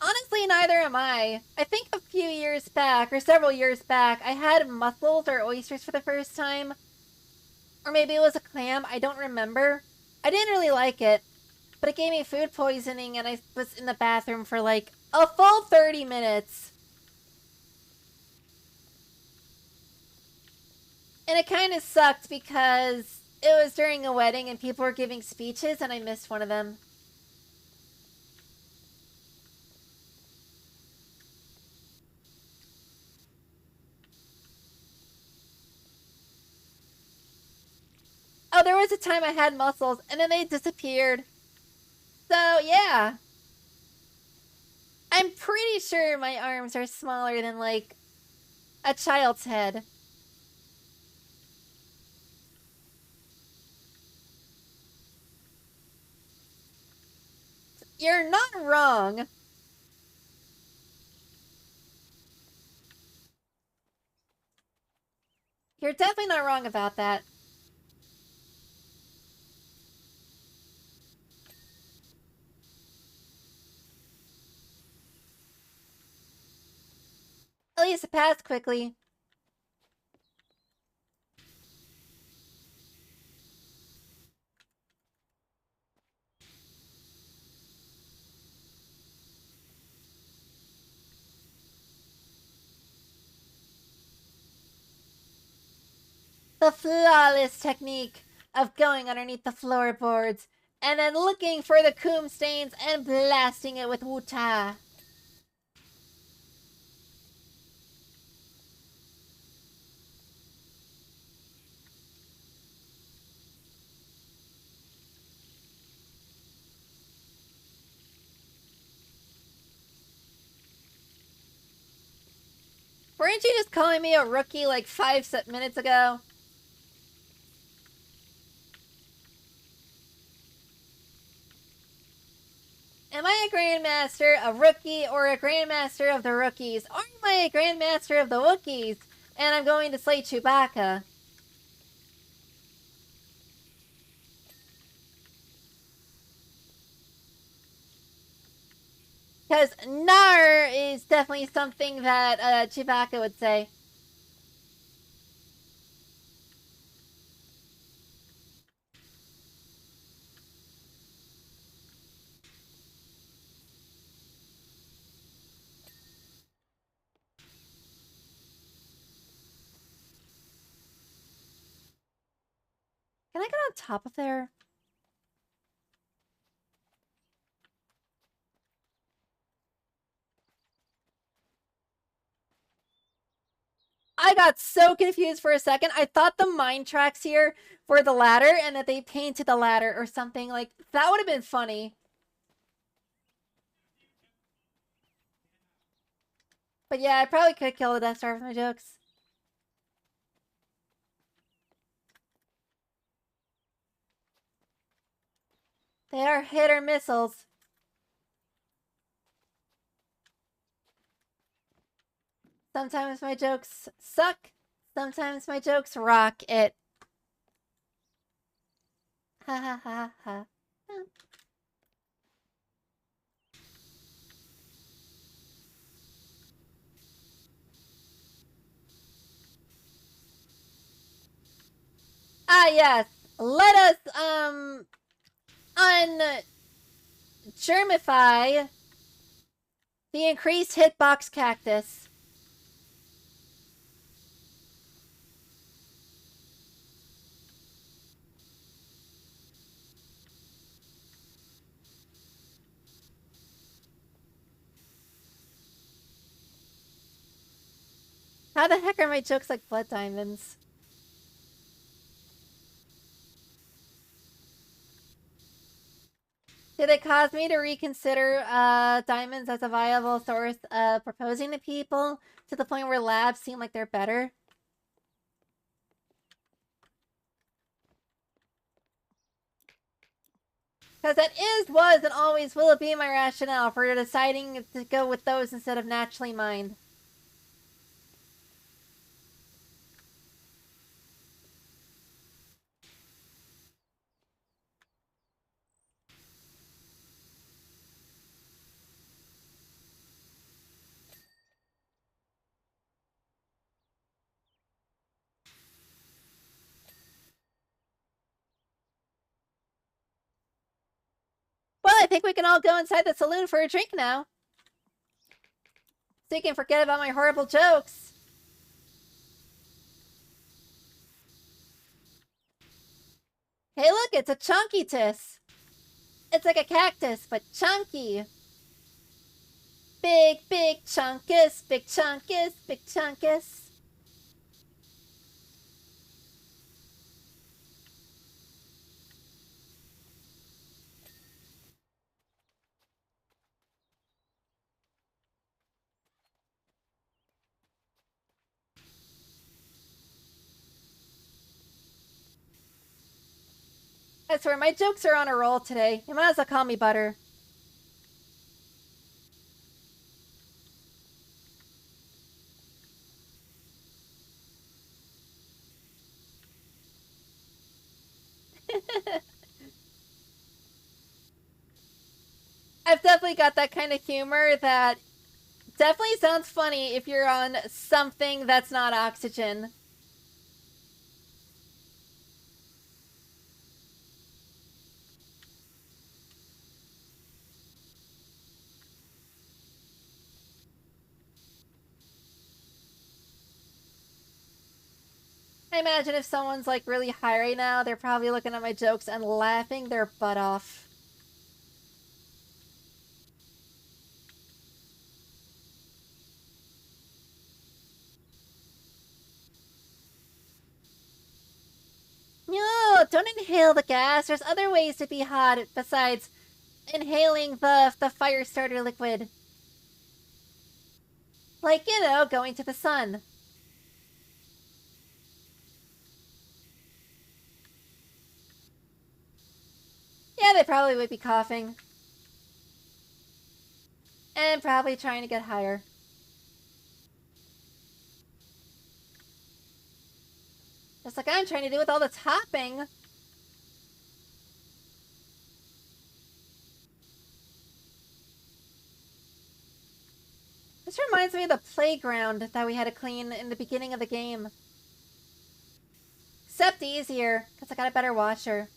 Honestly, neither am I. I think a few years back, or several years back, I had mussels or oysters for the first time. Or maybe it was a clam, I don't remember. I didn't really like it, but it gave me food poisoning and I was in the bathroom for like a full 30 minutes. And it kind of sucked because it was during a wedding and people were giving speeches and I missed one of them. Oh, there was a time I had mussels and then they disappeared. So, yeah. I'm pretty sure my arms are smaller than, like, a child's head. You're not wrong. You're definitely not wrong about that. At least it passed quickly. The flawless technique of going underneath the floorboards and then looking for the coom stains and blasting it with wuta. Weren't you just calling me a rookie like 5 minutes ago? Am I a Grandmaster, a rookie, or a Grandmaster of the rookies? Or am I a Grandmaster of the Wookiees? And I'm going to slay Chewbacca. Because Nar is definitely something that Chewbacca would say. Can I get on top of there? I got so confused for a second. I thought the mine tracks here were the ladder and that they painted the ladder or something. Like, that would have been funny. But yeah, I probably could kill the Death Star with my jokes. They are hit or missiles. Sometimes my jokes suck. Sometimes my jokes rock it. Ha ha ha ha. Ah, yes. Let us, ungermify the increased hitbox cactus. How the heck are my jokes like blood diamonds? Did it cause me to reconsider diamonds as a viable source of proposing to people to the point where labs seem like they're better? Because that is, was, and always will be my rationale for deciding to go with those instead of naturally mined. Well, I think we can all go inside the saloon for a drink now. So you can forget about my horrible jokes. Hey, look, it's a chunky tis. It's like a cactus, but chunky. Big, big chunkus, big chunkus, big chunkus. I swear, my jokes are on a roll today. You might as well call me Butter. I've definitely got that kind of humor that definitely sounds funny if you're on something that's not oxygen. I imagine if someone's like really high right now, they're probably looking at my jokes and laughing their butt off. No, don't inhale the gas. There's other ways to be hot besides inhaling the fire starter liquid. Like, you know, going to the sun. Yeah, they probably would be coughing. And probably trying to get higher. Just like I'm trying to do with all the topping. This reminds me of the playground that we had to clean in the beginning of the game. Except easier, because I got a better washer.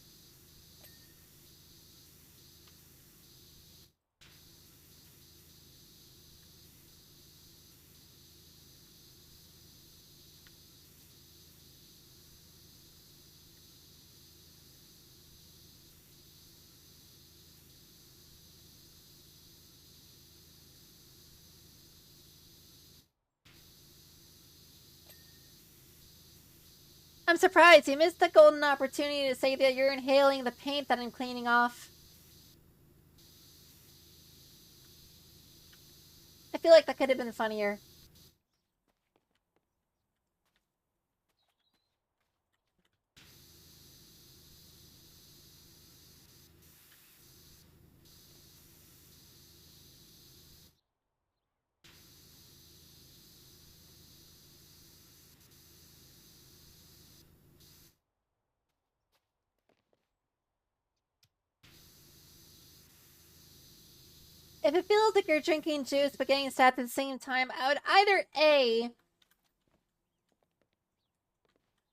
I'm surprised you missed the golden opportunity to say that you're inhaling the paint that I'm cleaning off. I feel like that could have been funnier. If it feels like you're drinking juice but getting stabbed at the same time, I would either A,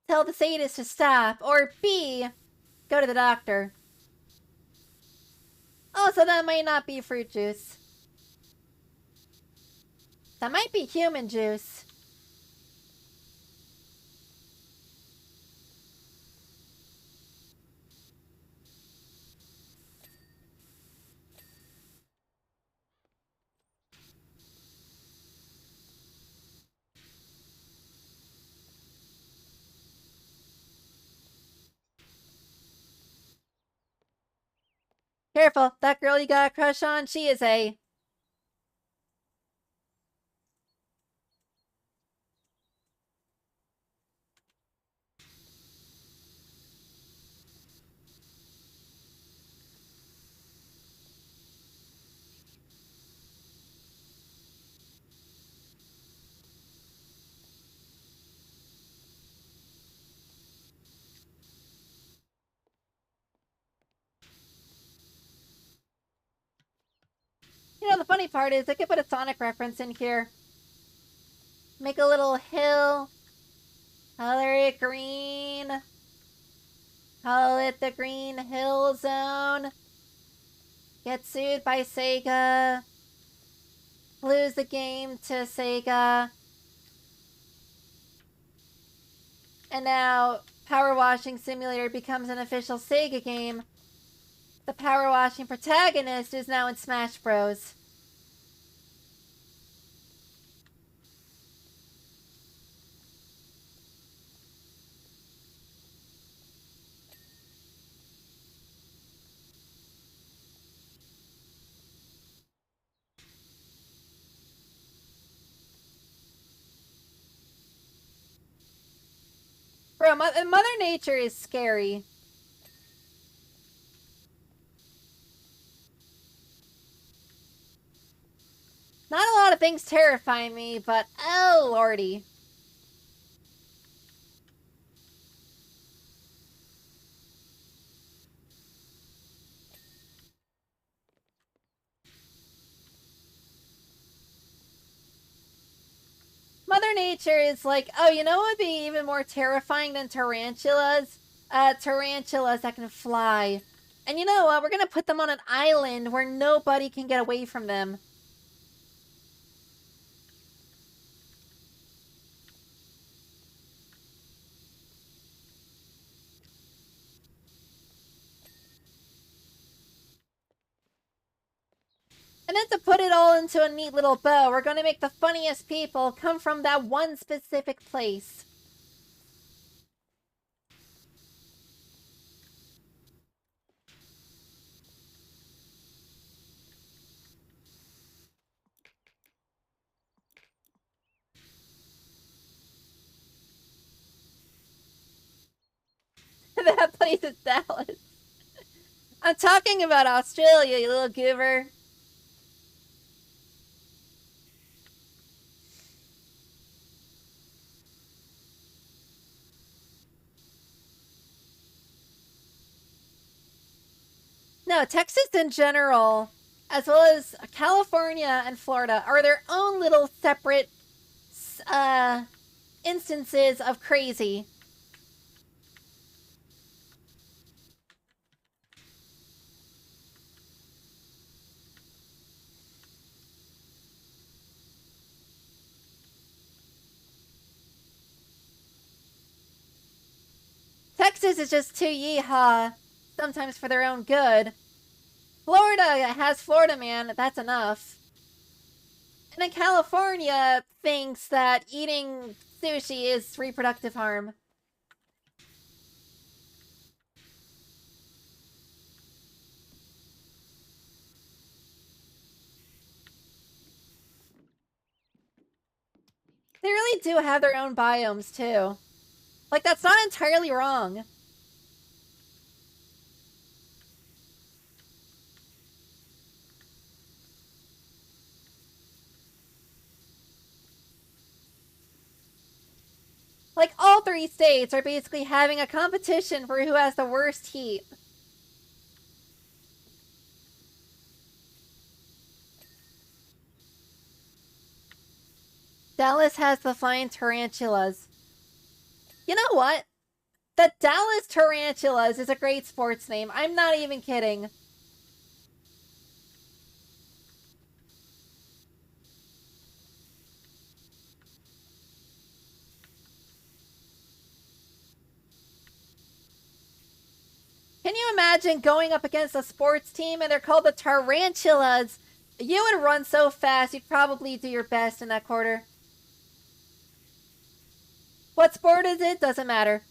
tell the sadist to stop, or B, go to the doctor. Oh, so that might not be fruit juice. That might be human juice. Careful, that girl you got a crush on, she is a... You know, the funny part is I could put a Sonic reference in here. Make a little hill. Color it green. Call it the Green Hill Zone. Get sued by Sega. Lose the game to Sega. And now PowerWashing Simulator becomes an official Sega game. The PowerWashing protagonist is now in Smash Bros. Bro, Mother Nature is scary. things terrify me, but oh lordy. Mother Nature is like, oh, you know what would be even more terrifying than tarantulas? Tarantulas that can fly. And you know what? We're gonna put them on an island where nobody can get away from them. And then to put it all into a neat little bow, we're gonna make the funniest people come from that one specific place. That place is Dallas. I'm talking about Australia, you little goober. No, Texas in general, as well as California and Florida, are their own little separate instances of crazy. Texas is just too yeehaw, sometimes for their own good. Florida has Florida Man, that's enough. And then California thinks that eating sushi is reproductive harm. They really do have their own biomes, too. Like, that's not entirely wrong. Like, all three states are basically having a competition for who has the worst heat. Dallas has the flying tarantulas. You know what? The Dallas Tarantulas is a great sports name. I'm not even kidding. Can you imagine going up against a sports team and they're called the Tarantulas? You would run so fast, you'd probably do your best in that quarter. What sport is it? Doesn't matter.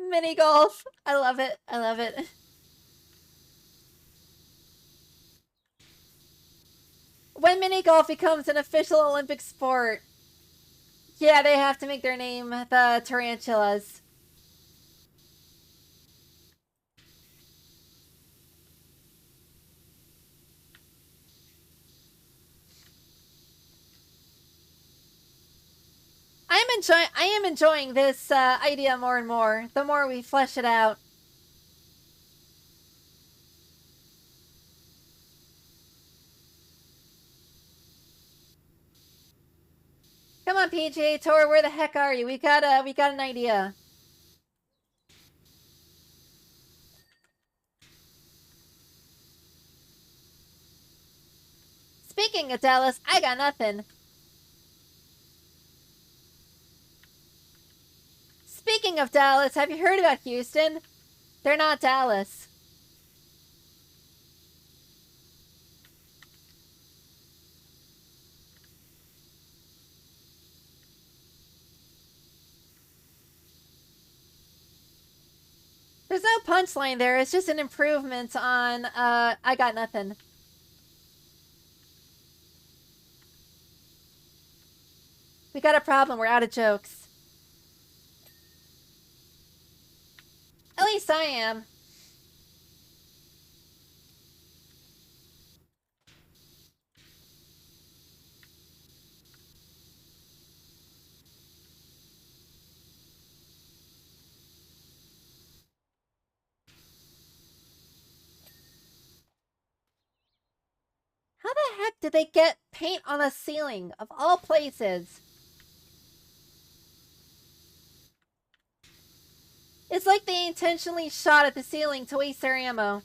Mini golf. I love it. I love it. When mini golf becomes an official Olympic sport, yeah, they have to make their name the Tarantulas. I am enjoying this idea more and more. The more we flesh it out. Come on, PGA Tour, where the heck are you? We got an idea. Speaking of Dallas, I got nothing. Speaking of Dallas, have you heard about Houston? They're not Dallas. There's no punchline there. It's just an improvement on, I got nothing. We got a problem. We're out of jokes. At least I am. How the heck did they get paint on the ceiling, of all places? It's like they intentionally shot at the ceiling to waste their ammo.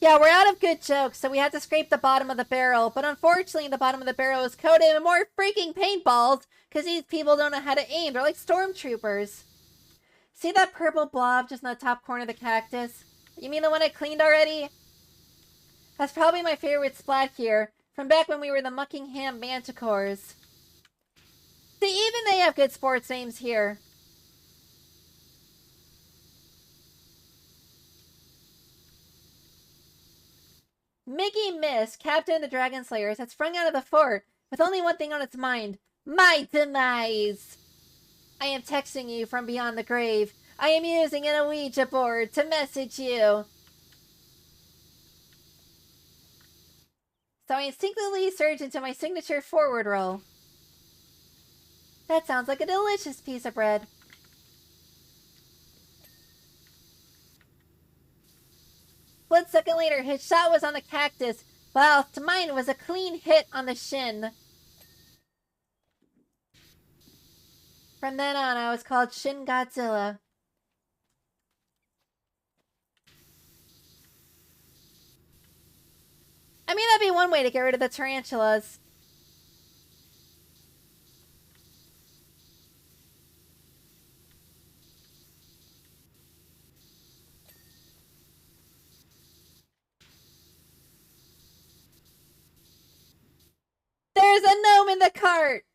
Yeah, we're out of good jokes, so we had to scrape the bottom of the barrel. But unfortunately, the bottom of the barrel is coated in more freaking paintballs because these people don't know how to aim. They're like stormtroopers. See that purple blob just in the top corner of the cactus? You mean the one I cleaned already? That's probably my favorite splat here, from back when we were the Muckingham Manticores. See, even they have good sports names here. Mickey Miss, captain of the Dragon Slayers, had sprung out of the fort with only one thing on its mind: my demise. I am texting you from beyond the grave. I am using an Ouija board to message you. So I instinctively surge into my signature forward roll. That sounds like a delicious piece of bread. One second later, his shot was on the cactus, whilst mine was a clean hit on the shin. From then on, I was called Shin Godzilla. I mean, that'd be one way to get rid of the tarantulas. There's a gnome in the cart!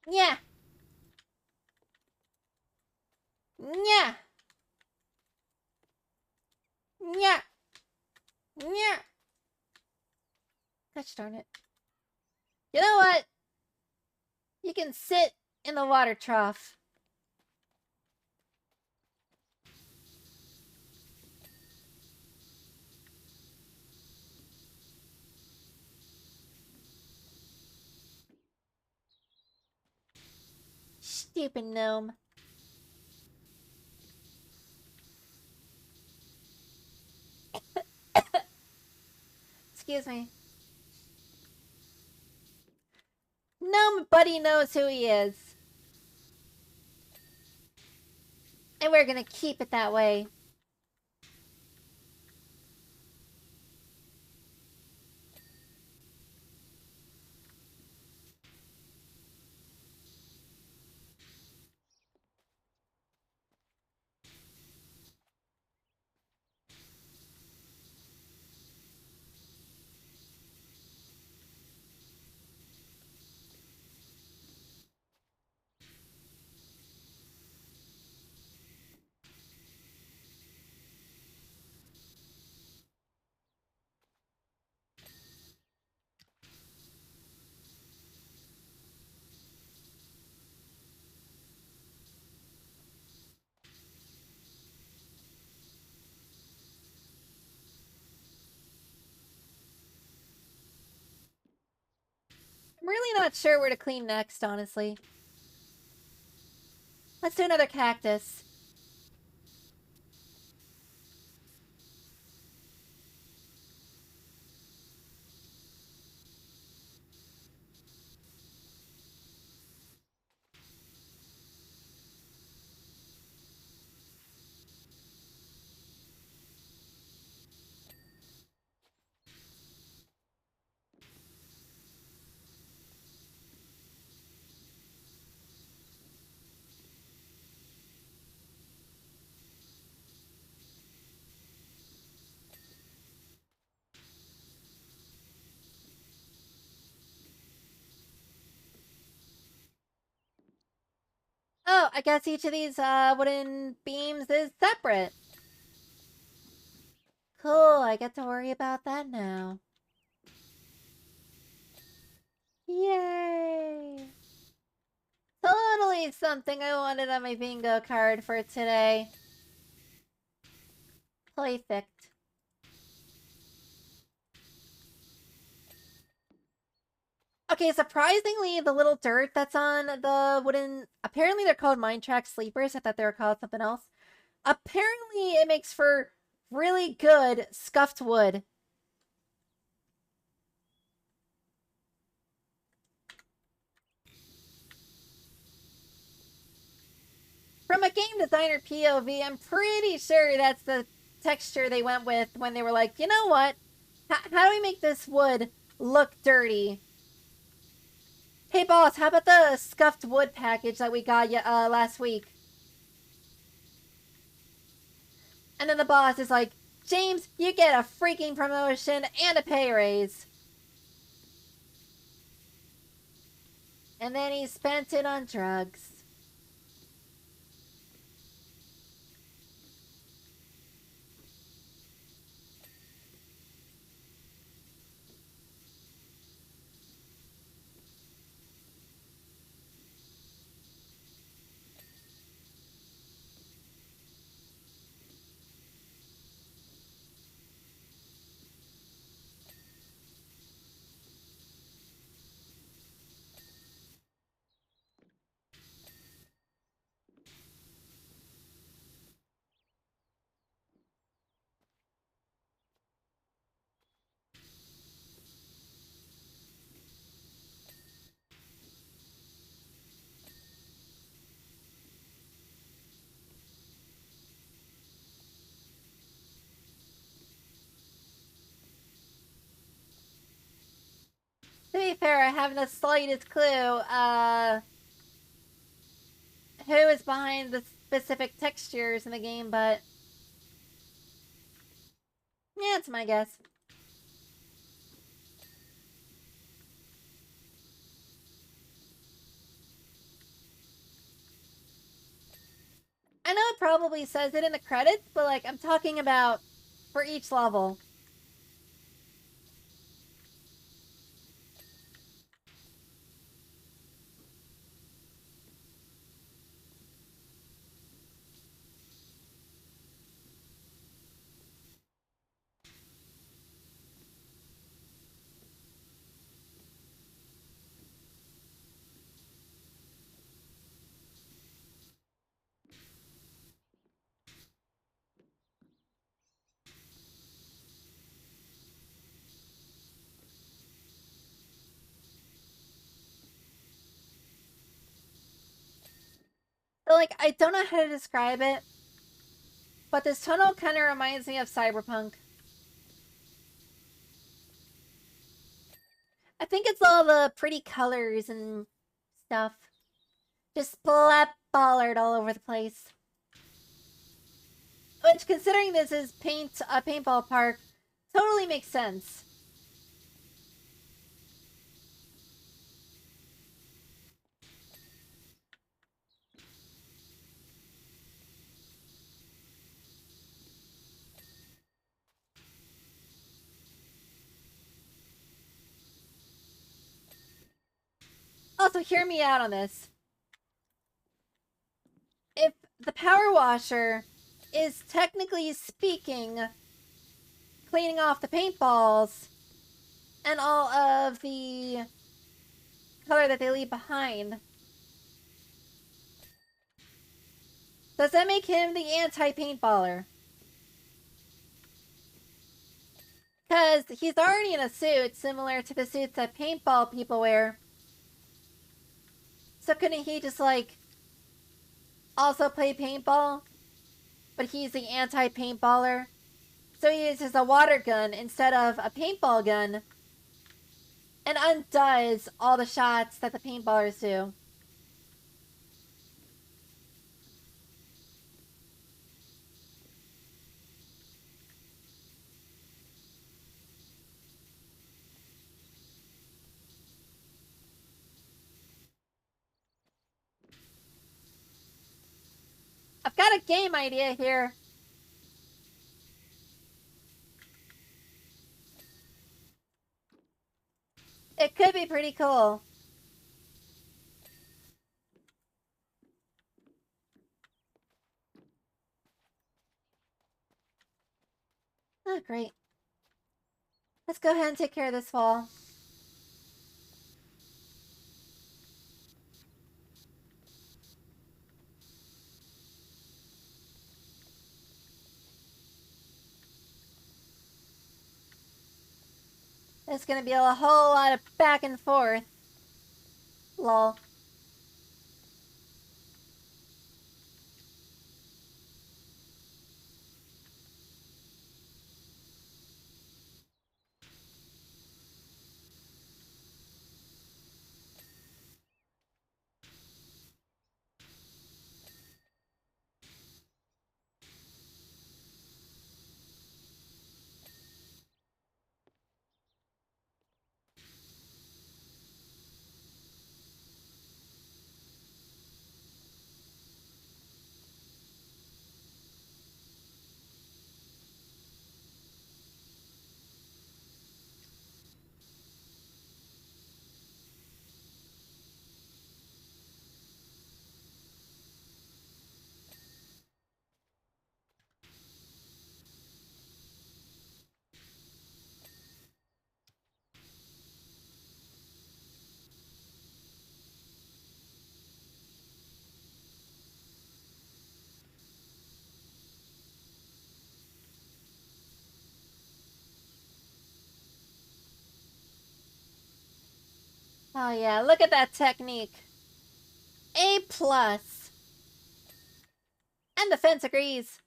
Yeah. Yeah. Yeah. Yeah. Gosh darn it. You know what? You can sit in the water trough. Stupid gnome. Excuse me. Gnome buddy knows who he is. And we're gonna keep it that way. I'm really not sure where to clean next, honestly. Let's do another cactus. I guess each of these wooden beams is separate. Cool, I get to worry about that now. Yay! Totally something I wanted on my bingo card for today. Perfect. Okay, surprisingly, the little dirt that's on the wooden... Apparently they're called mine track sleepers. I thought they were called something else. Apparently it makes for really good scuffed wood. From a game designer POV, I'm pretty sure that's the texture they went with when they were like, you know what? How do we make this wood look dirty? Hey boss, how about the scuffed wood package that we got last week? And then the boss is like, James, you get a freaking promotion and a pay raise. And then he spent it on drugs. To be fair, I haven't the slightest clue, who is behind the specific textures in the game, but... yeah, it's my guess. I know it probably says it in the credits, but, like, I'm talking about for each level. So, like, I don't know how to describe it, but this tunnel kind of reminds me of Cyberpunk. I think it's all the pretty colors and stuff. Just splat-bollard all over the place. Which, considering this is a paintball park, totally makes sense. Also, hear me out on this. If the power washer is technically speaking cleaning off the paintballs and all of the color that they leave behind, does that make him the anti-paintballer? Because he's already in a suit similar to the suits that paintball people wear. So couldn't he just, like, also play paintball? But he's the anti-paintballer. So he uses a water gun instead of a paintball gun. And undoes all the shots that the paintballers do. I've got a game idea here. It could be pretty cool. Oh, great. Let's go ahead and take care of this wall. It's gonna be a whole lot of back and forth. Lol. Oh yeah, look at that technique. A plus. And the fence agrees.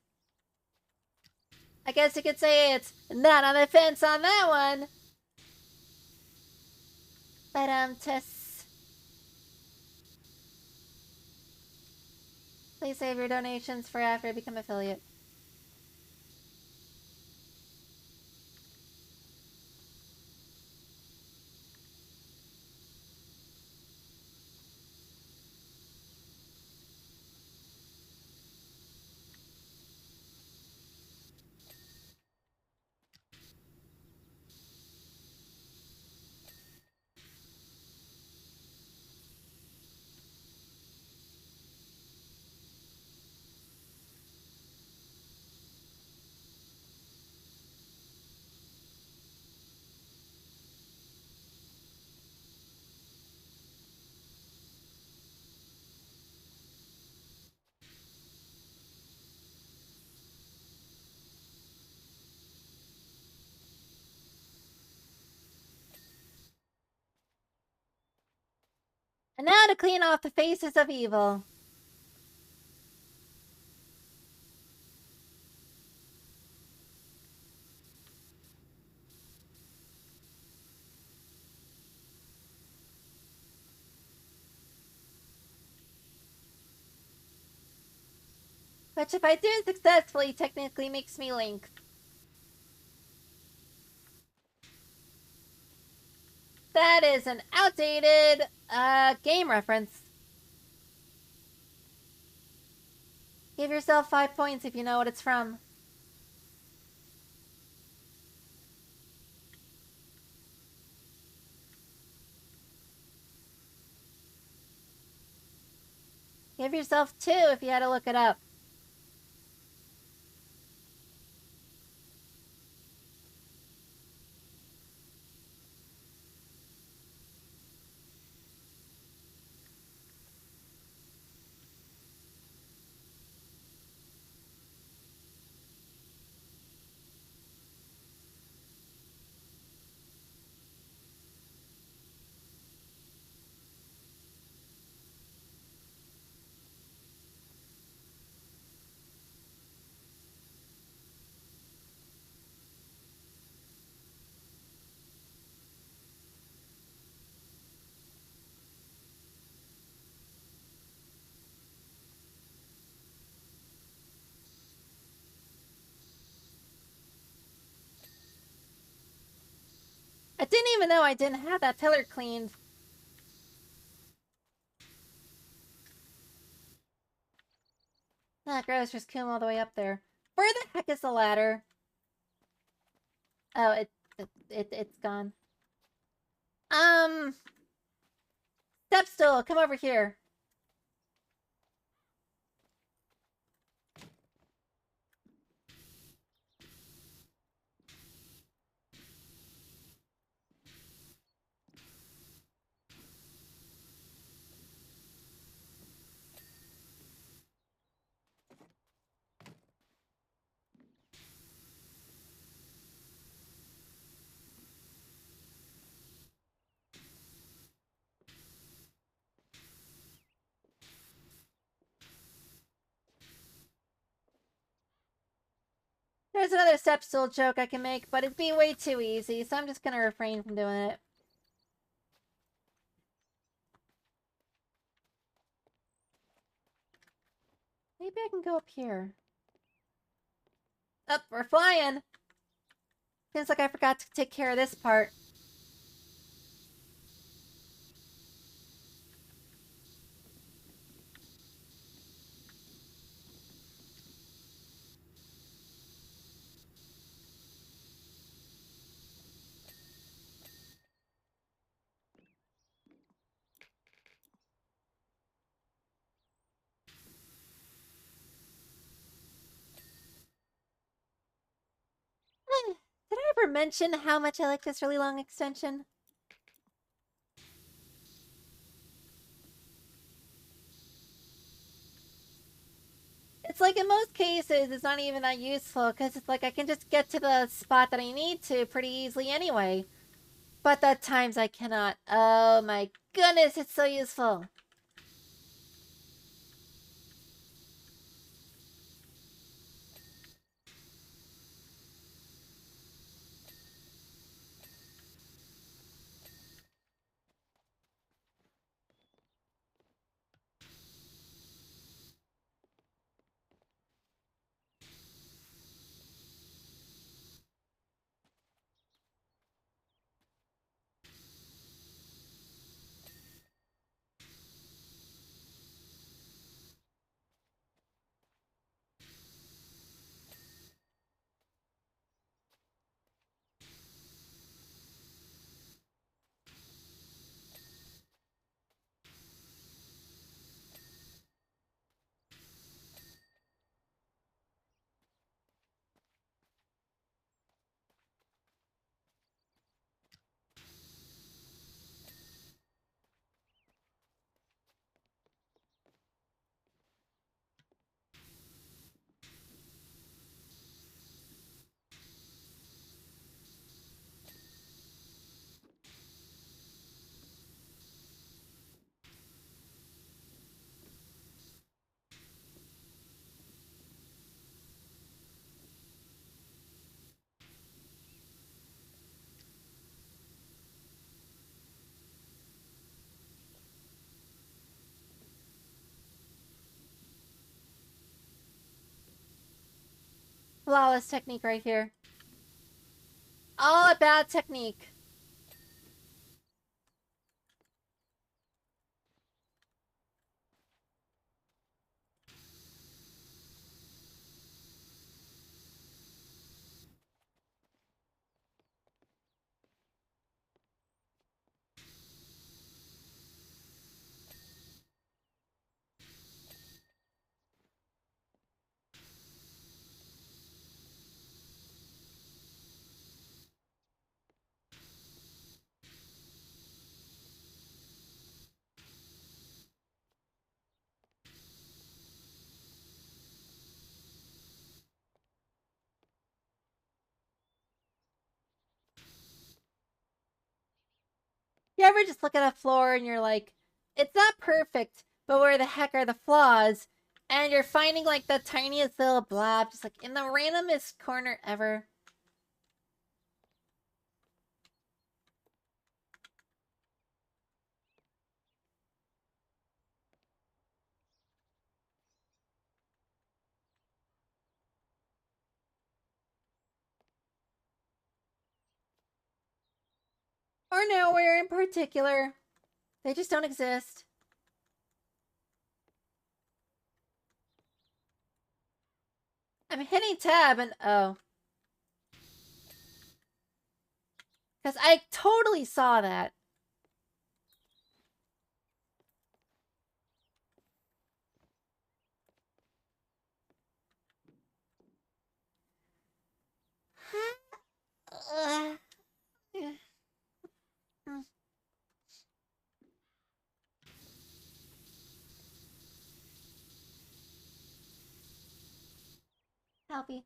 I guess you could say it's not on the fence on that one. But Tess, please save your donations for after I become affiliate. And now to clean off the faces of evil. Which if I do successfully technically makes me Link. That is an outdated game reference. Give yourself 5 points if you know what it's from. Give yourself 2 if you had to look it up. I didn't even know I didn't have that pillar cleaned. gross. There's Coom all the way up there. Where the heck is the ladder? Oh, it's gone. Step stool, come over here. There's another step stool joke I can make, but it'd be way too easy, so I'm just gonna refrain from doing it. Maybe I can go up here. Up, we're flying! Seems like I forgot to take care of this part. Did I ever mention how much I like this really long extension? It's like in most cases, it's not even that useful because it's like I can just get to the spot that I need to pretty easily anyway. But at times I cannot. Oh my goodness, it's so useful. Flawless technique right here. All a bad technique. You ever just look at a floor and you're like, it's not perfect, but where the heck are the flaws? And you're finding like the tiniest little blob just like in the randomest corner ever. Or nowhere in particular. They just don't exist. I'm hitting tab and oh. Because I totally saw that. Helpy.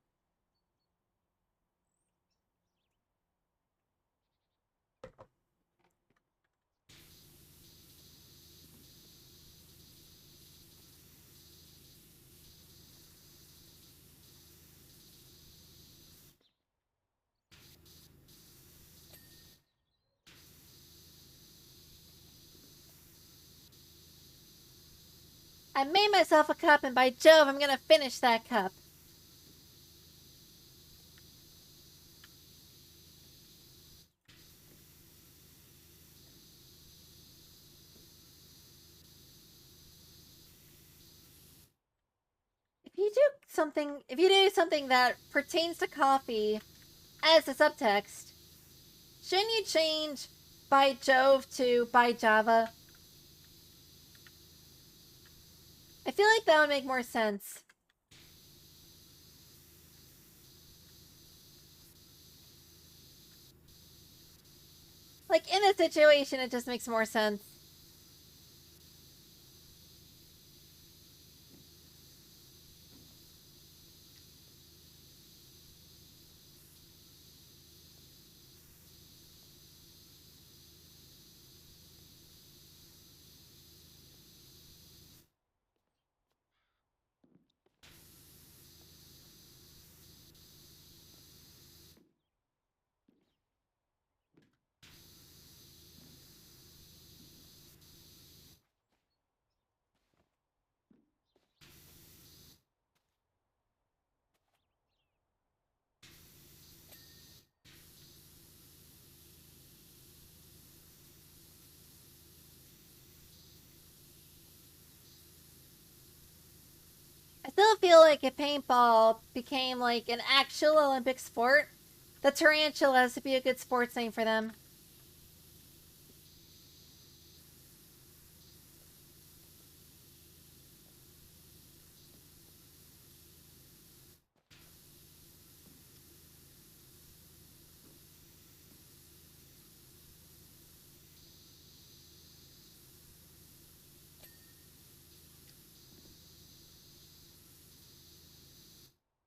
I made myself a cup, and by Jove, I'm gonna finish that cup. If you do something that pertains to coffee as a subtext, shouldn't you change by Jove to by Java? I feel like that would make more sense. Like, in this situation, it just makes more sense. I still feel like if paintball became like an actual Olympic sport, the tarantula has to be a good sports name for them.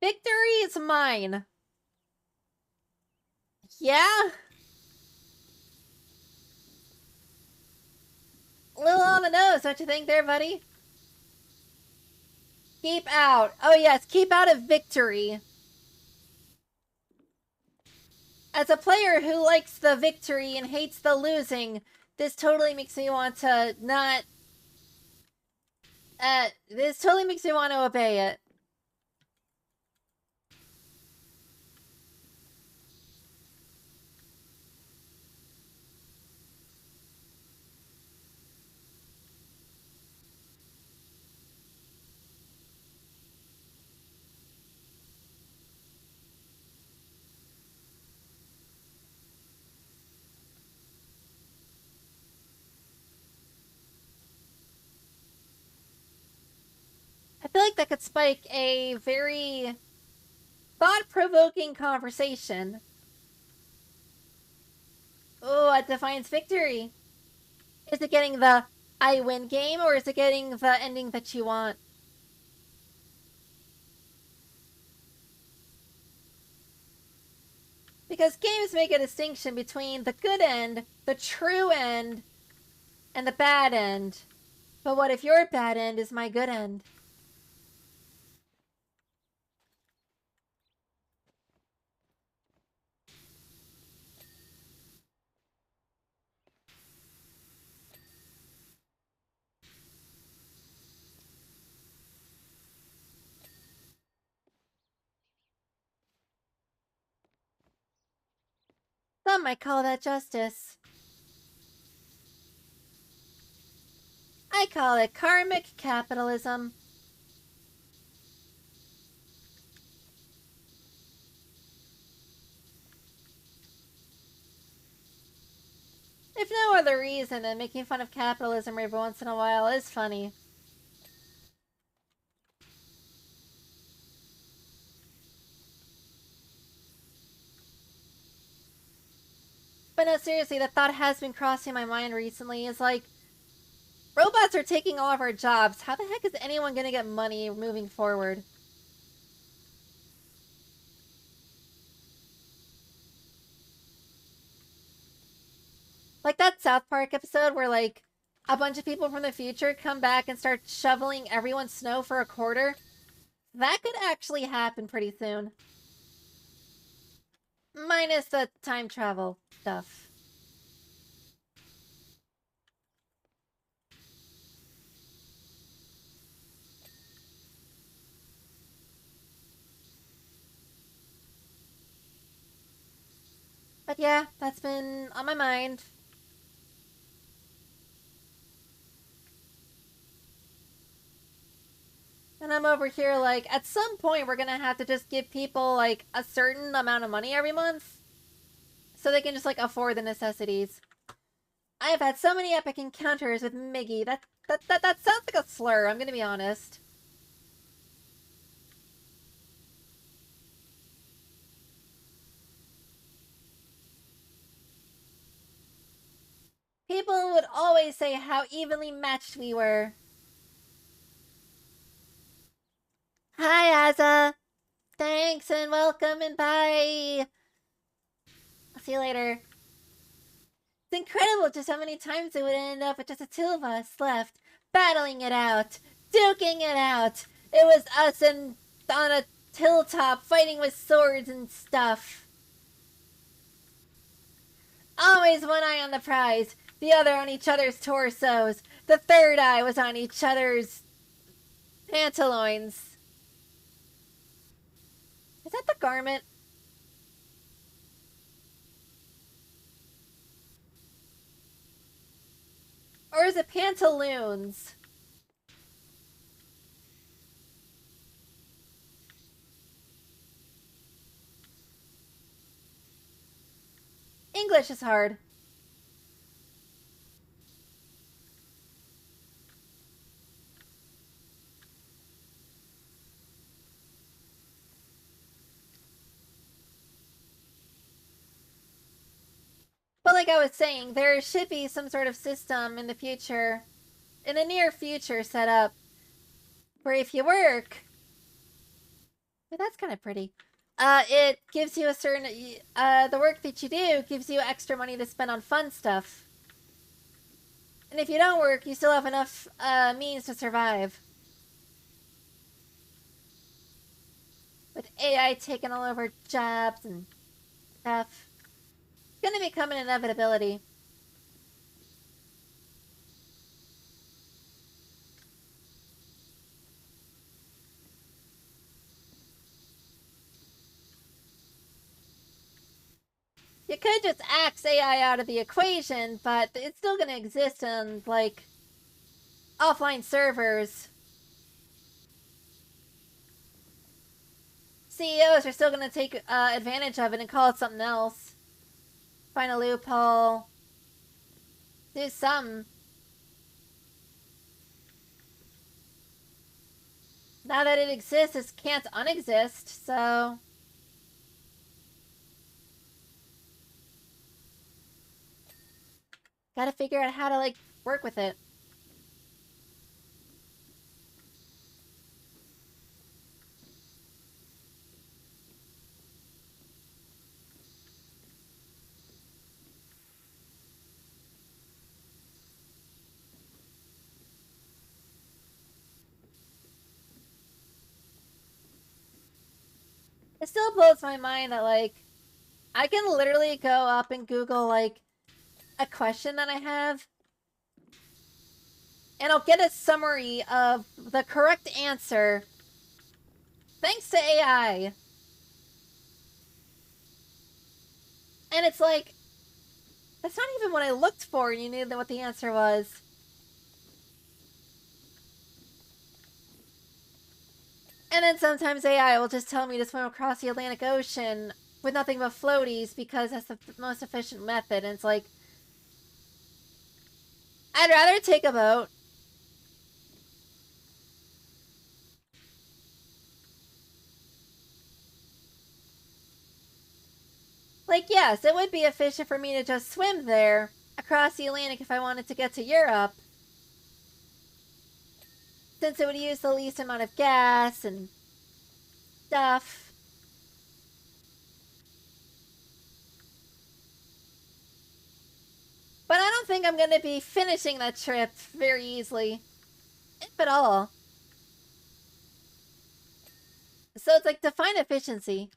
Victory is mine. Yeah? A little on the nose, don't you think there, buddy? Keep out. Oh yes, keep out of victory. As a player who likes the victory and hates the losing, this totally makes me want to not... this totally makes me want to obey it. I feel like that could spike a very thought-provoking conversation. Oh, a Defiance victory. Is it getting the I win game, or is it getting the ending that you want? Because games make a distinction between the good end, the true end, and the bad end. But what if your bad end is my good end? Some might call that justice. I call it karmic capitalism. If no other reason, then making fun of capitalism every once in a while is funny. But no, seriously, the thought has been crossing my mind recently is like, robots are taking all of our jobs. How the heck is anyone gonna get money moving forward? Like that South Park episode where, like, a bunch of people from the future come back and start shoveling everyone's snow for a quarter. That could actually happen pretty soon. Minus the time travel stuff. But yeah, that's been on my mind. And I'm over here like, at some point we're gonna have to just give people like a certain amount of money every month so they can just like afford the necessities. I have had so many epic encounters with Miggy. That sounds like a slur, I'm gonna be honest. People would always say how evenly matched we were. Hi, Asa. Thanks and welcome and bye. I'll see you later. It's incredible just how many times it would end up with just the two of us left, battling it out, duking it out. It was us and on a hilltop fighting with swords and stuff. Always one eye on the prize, the other on each other's torsos. The third eye was on each other's pantaloons. Is that the garment? Or is it pantaloons? English is hard. But like I was saying, there should be some sort of system in the future, in the near future, set up where if you work, but that's kind of pretty. It gives you a certain, the work that you do gives you extra money to spend on fun stuff. And if you don't work, you still have enough, means to survive. With AI taking all over jobs and stuff, it's gonna become an inevitability. You could just axe AI out of the equation, but it's still gonna exist on, like, offline servers. CEOs are still gonna take advantage of it and call it something else. Find a loophole. Do something. Now that it exists, it can't unexist, so... Gotta figure out how to, like, work with it. It still blows my mind that, like, I can literally go up and Google, like, a question that I have, and I'll get a summary of the correct answer thanks to AI. And it's like, that's not even what I looked for, and you knew what the answer was. And then sometimes AI will just tell me to swim across the Atlantic Ocean with nothing but floaties because that's the most efficient method. And it's like, I'd rather take a boat. Like, yes, it would be efficient for me to just swim there across the Atlantic if I wanted to get to Europe, since it would use the least amount of gas and stuff. But I don't think I'm going to be finishing that trip very easily, if at all. So it's like, define efficiency.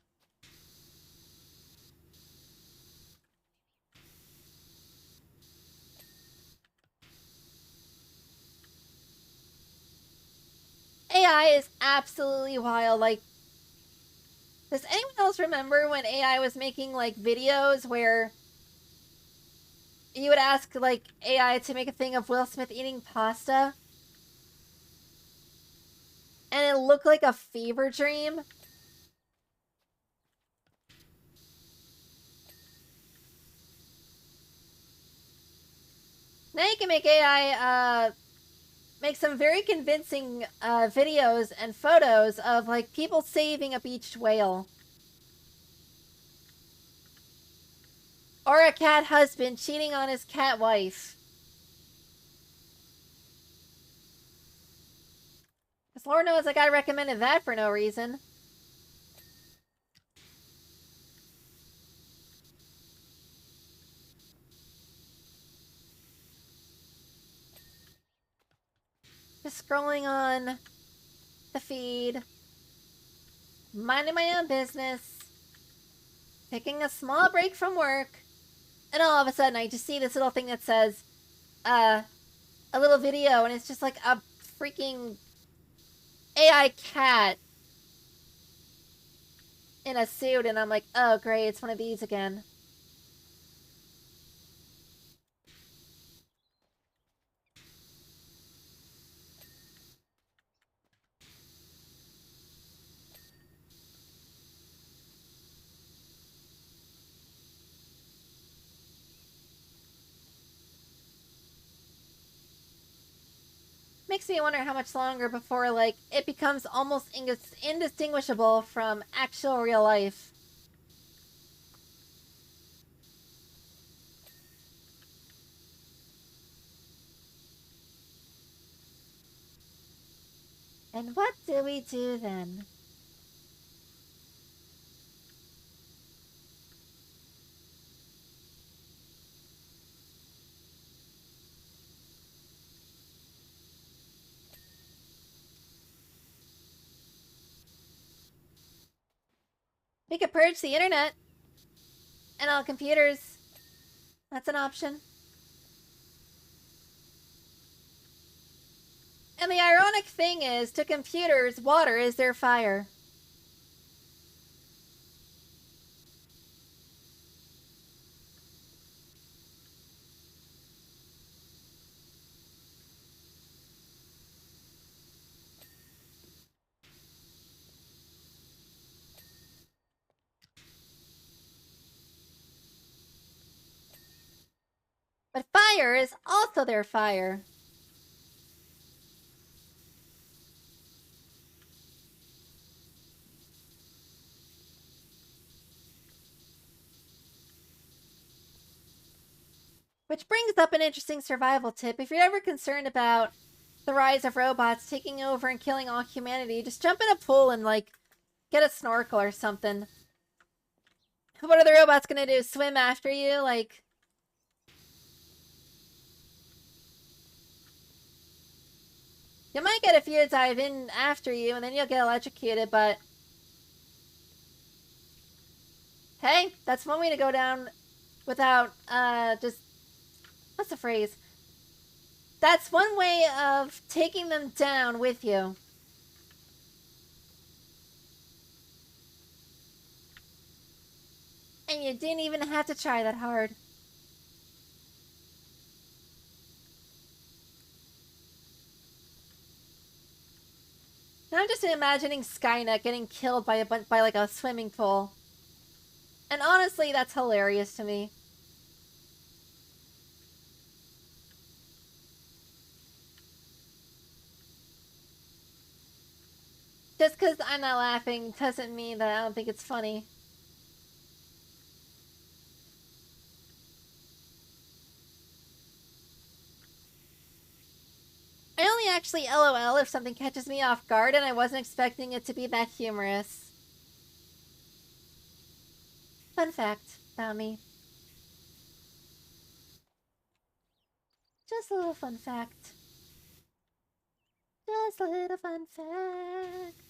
AI is absolutely wild. Like, does anyone else remember when AI was making, like, videos where you would ask, like, AI to make a thing of Will Smith eating pasta? And it looked like a fever dream? Now you can make AI, make some very convincing, videos and photos of, like, people saving a beached whale. Or a cat husband cheating on his cat wife. Because Lord knows, like, I recommended that for no reason. Just scrolling on the feed, minding my own business, taking a small break from work, and all of a sudden I just see this little thing that says, a little video, and it's just like a freaking AI cat in a suit, and I'm like, oh great, it's one of these again. Makes me wonder how much longer before, like, it becomes almost indistinguishable from actual real life. And what do we do then? We could purge the internet and all computers. That's an option. And the ironic thing is, to computers, water is their fire. But fire is also their fire. Which brings up an interesting survival tip. If you're ever concerned about the rise of robots taking over and killing all humanity, just jump in a pool and, like, get a snorkel or something. What are the robots gonna do? Swim after you? Like, you might get a few to dive in after you, and then you'll get electrocuted, but hey, that's one way to go down without, just, what's the phrase? That's one way of taking them down with you. And you didn't even have to try that hard. Now I'm just imagining Skynet getting killed by like a swimming pool. And honestly, that's hilarious to me. Just because I'm not laughing doesn't mean that I don't think it's funny. I only actually LOL if something catches me off guard and I wasn't expecting it to be that humorous. Fun fact about me. Just a little fun fact. Just a little fun fact.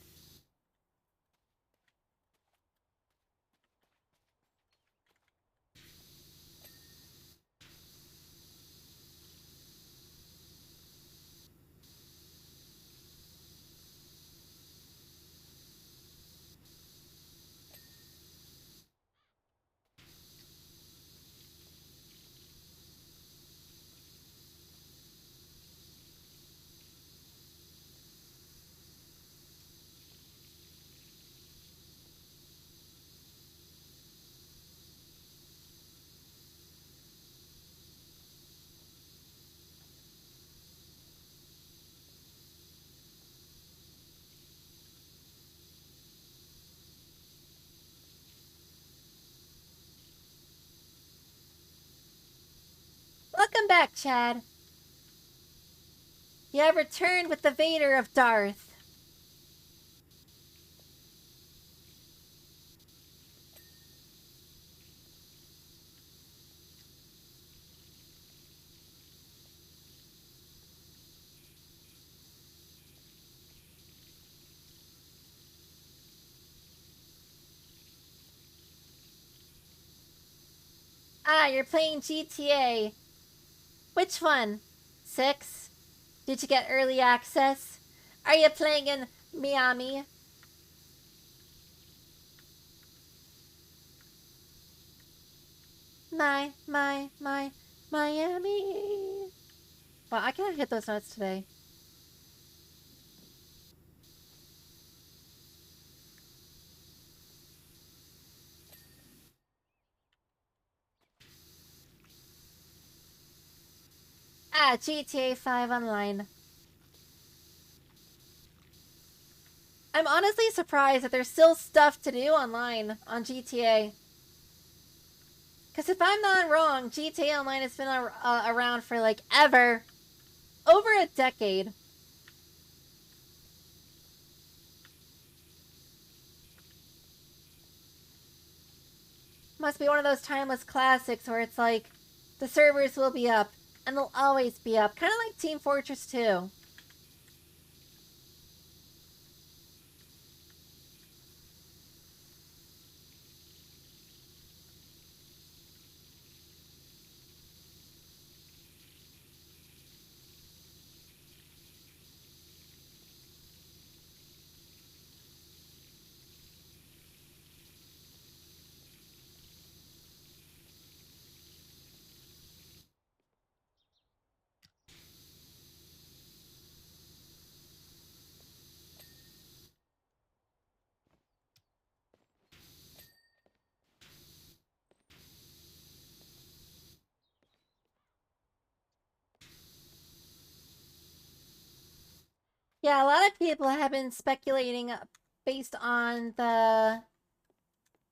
Welcome back, Chad. You have returned with the Vader of Darth. Ah, you're playing GTA. Which one? 6? Did you get early access? Are you playing in Miami? Miami. Well, I cannot hit those notes today. Ah, GTA 5 Online. I'm honestly surprised that there's still stuff to do online on GTA. Because if I'm not wrong, GTA Online has been around for like ever. Over a decade. Must be one of those timeless classics where it's like the servers will be up and they'll always be up. Kind of like Team Fortress 2. Yeah, a lot of people have been speculating based on the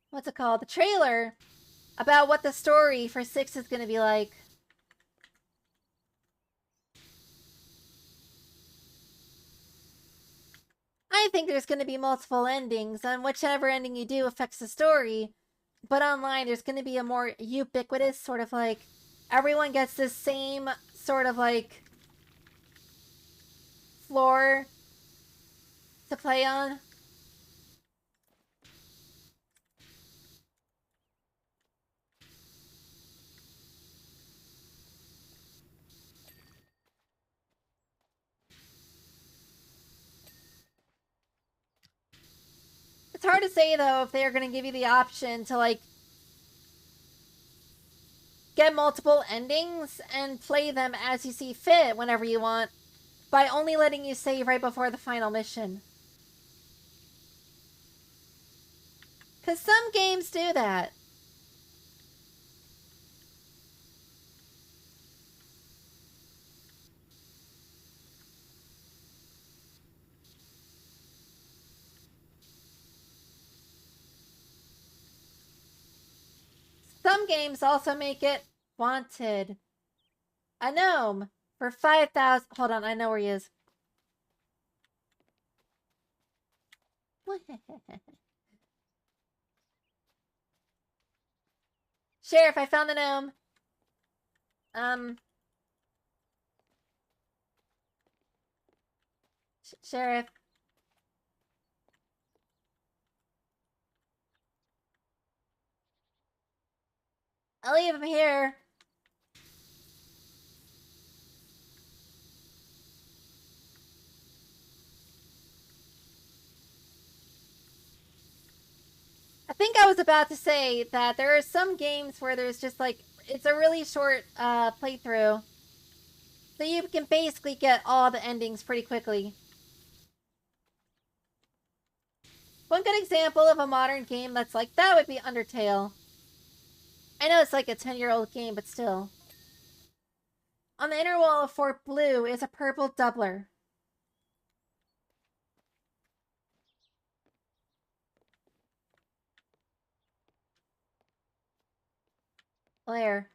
what's it called? The trailer about what the story for 6 is going to be like. I think there's going to be multiple endings, and whichever ending you do affects the story. But online, there's going to be a more ubiquitous sort of like everyone gets the same sort of like floor to play on. It's hard to say though if they're going to give you the option to like get multiple endings and play them as you see fit whenever you want by only letting you save right before the final mission. Because some games do that. games also make it wanted. A gnome for 5,000. Hold on, I know where he is. Sheriff, I found the gnome. Sheriff. I'll leave him here. I think I was about to say that there are some games where there's just like, it's a really short playthrough. So you can basically get all the endings pretty quickly. One good example of a modern game that's like that would be Undertale. I know it's like a 10-year-old game, but still. On the inner wall of Fort Blue is a purple doubler. Blair.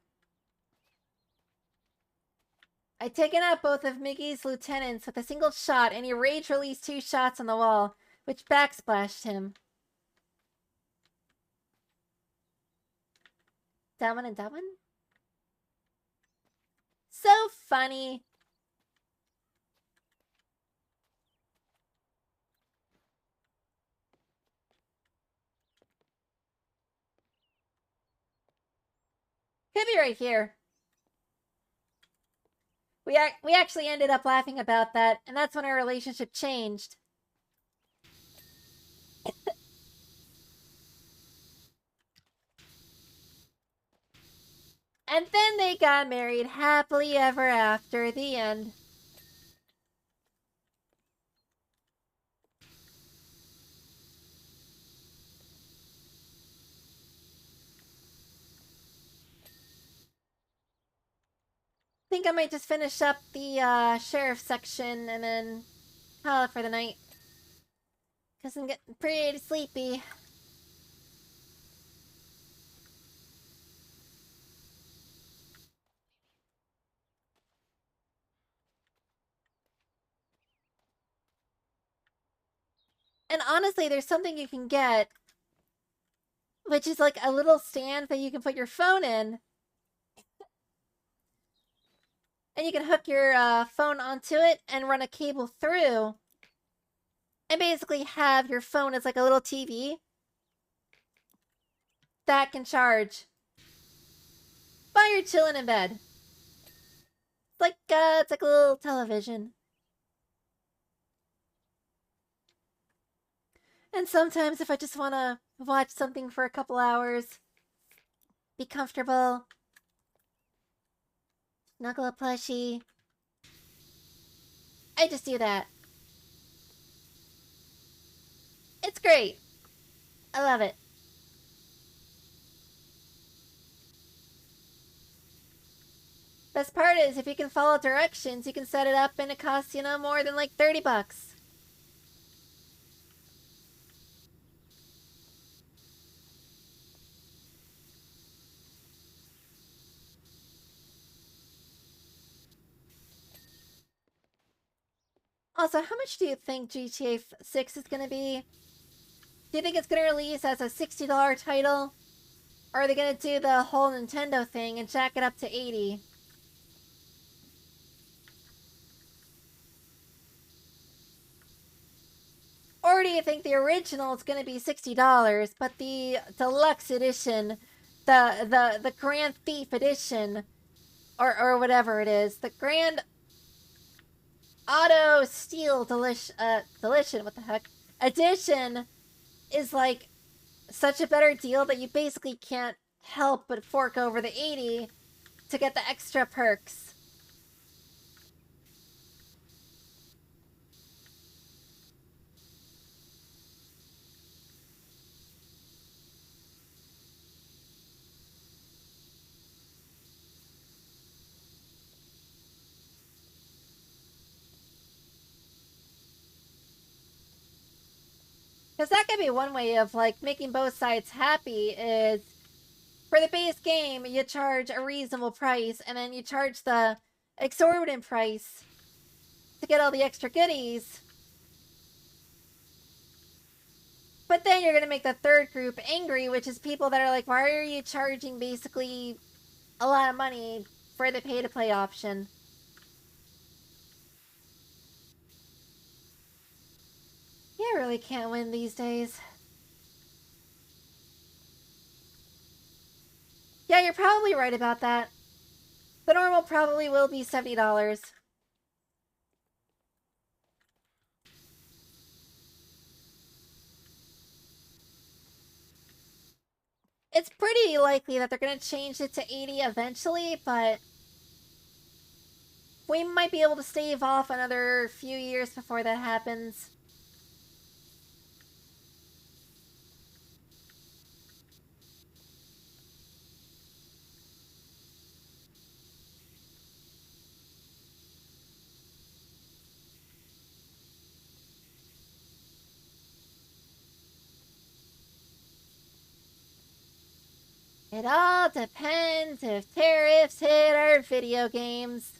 I'd taken out both of Miggy's lieutenants with a single shot, and he rage released 2 shots on the wall, which backsplashed him. That one and that one? So funny. Could be right here. We actually ended up laughing about that, and that's when our relationship changed. And then they got married happily ever after. The end. I think I might just finish up the sheriff section and then call it for the night. Because I'm getting pretty sleepy. And honestly, there's something you can get, which is like a little stand that you can put your phone in. And you can hook your phone onto it and run a cable through. And basically have your phone as like a little TV that can charge while you're chilling in bed. It's like a little television. And sometimes if I just want to watch something for a couple hours, be comfortable, snuggle a plushie, I just do that. It's great. I love it. Best part is, if you can follow directions, you can set it up and it costs, more than like 30 bucks. Also, how much do you think GTA 6 is going to be? Do you think it's going to release as a $60 title? Or are they going to do the whole Nintendo thing and jack it up to $80? Or do you think the original is going to be $60, but the deluxe edition, the Grand Thief edition, or whatever it is, the Grand Auto Steel Delition, what the heck, edition is like such a better deal that you basically can't help but fork over the 80 to get the extra perks. Because that could be one way of like making both sides happy, is For the base game, you charge a reasonable price, and then you charge the exorbitant price to get all the extra goodies. But then you're going to make the third group angry, which is people that are like, why are you charging basically a lot of money for the pay-to-play option? You really can't win these days. Yeah, you're probably right about that. The normal probably will be $70. It's pretty likely that they're going to change it to 80 eventually, but we might be able to stave off another few years before that happens. It all depends if tariffs hit our video games.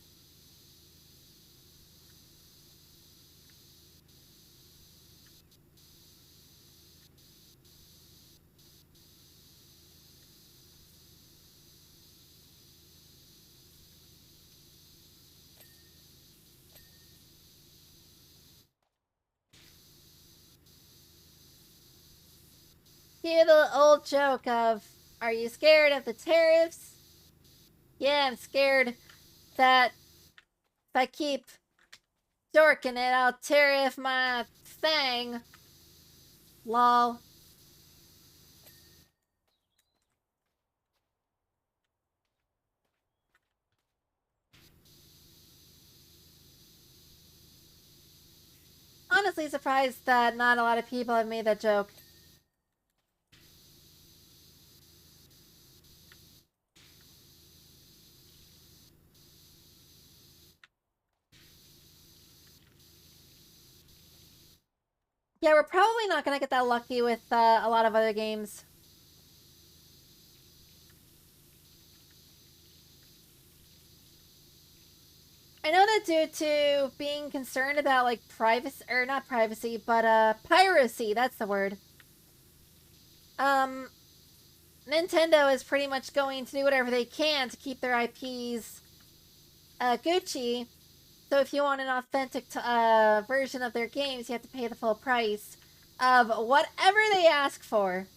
Hear the old joke of, are you scared of the tariffs? Yeah, I'm scared that if I keep dorking it, I'll tariff my thing. Lol. Honestly surprised that not a lot of people have made that joke. Yeah, we're probably not gonna get that lucky with a lot of other games. I know that due to being concerned about like privacy, or not privacy, but piracy, that's the word. Um, Nintendo is pretty much going to do whatever they can to keep their IPs Gucci. So if you want an authentic version of their games, you have to pay the full price of whatever they ask for.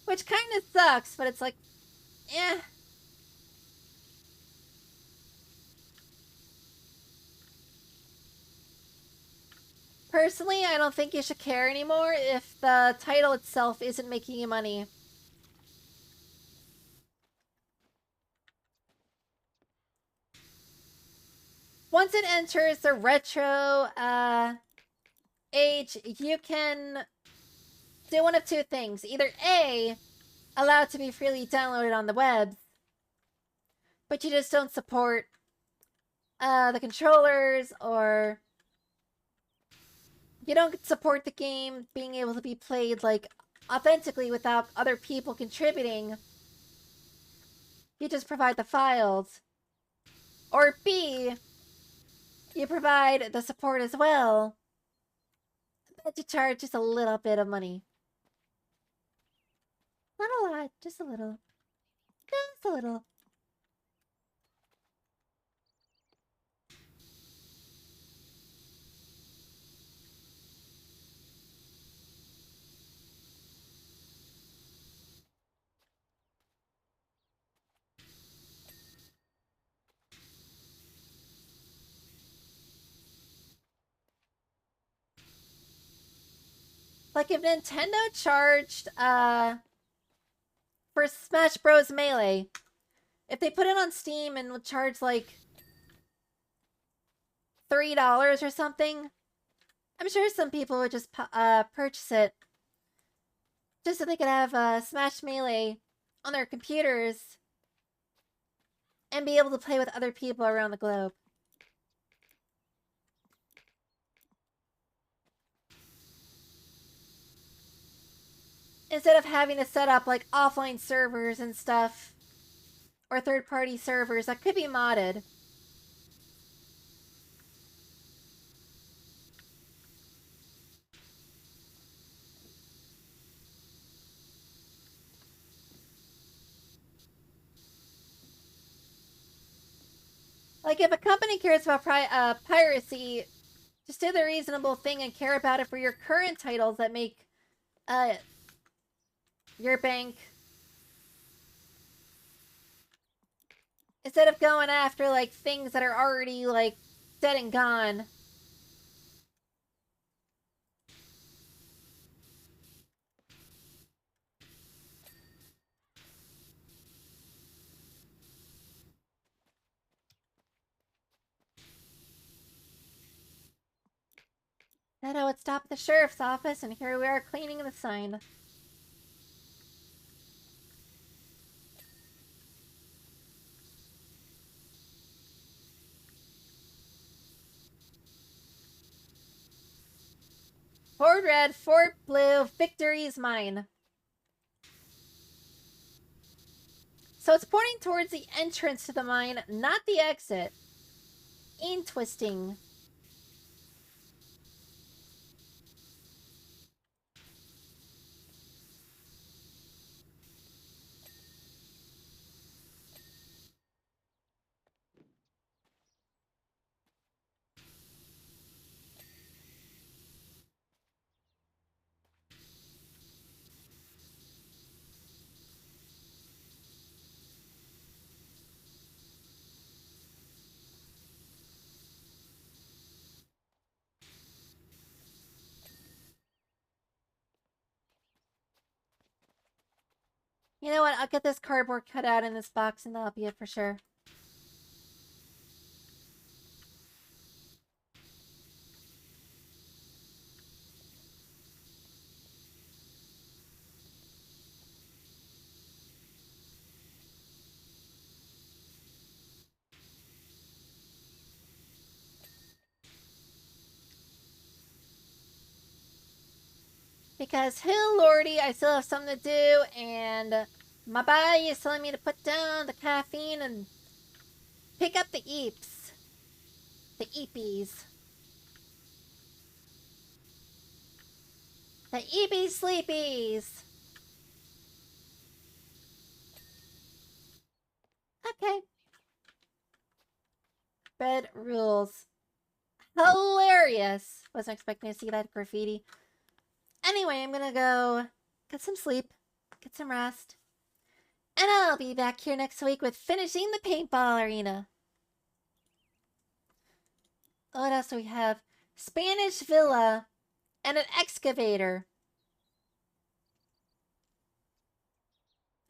Which kind of sucks, but it's like, eh. Personally, I don't think you should care anymore if the title itself isn't making you money. Once it enters the retro age, you can do one of two things. Either A, allow it to be freely downloaded on the web, but you just don't support the controllers, or you don't support the game being able to be played like authentically without other people contributing. You just provide the files. Or B, you provide the support as well, but you charge just a little bit of money. Not a lot, just a little. Just a little. Like if Nintendo charged for Smash Bros. Melee, if they put it on Steam and would charge like $3 or something, I'm sure some people would just purchase it just so they could have Smash Melee on their computers and be able to play with other people around the globe. Instead of having to set up like offline servers and stuff, or third-party servers that could be modded. Like, if a company cares about piracy, just do the reasonable thing and care about it for your current titles that make your bank. Instead of going after, like, things that are already, like, dead and gone. That would stop the sheriff's office, and here we are cleaning the sign. Fort red, Fort blue, victory is mine. So it's pointing towards the entrance to the mine, not the exit. Interesting. You know what? I'll get this cardboard cut out in this box and that'll be it for sure. Because, hell lordy, I still have something to do, and my body is telling me to put down the caffeine and pick up the eeps. The eepies. The eepy sleepies. Okay. Bed rules. Hilarious. Wasn't expecting to see that graffiti. Anyway, I'm gonna go get some sleep, get some rest, and I'll be back here next week with finishing the paintball arena. What else do we have? Spanish villa and an excavator.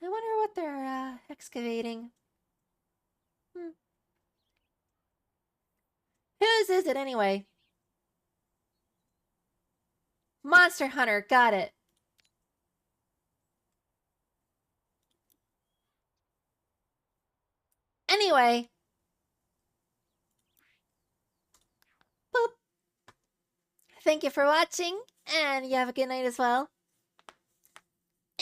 I wonder what they're excavating. Whose is it anyway? Monster Hunter, got it. Anyway. Boop. Thank you for watching, and you have a good night as well.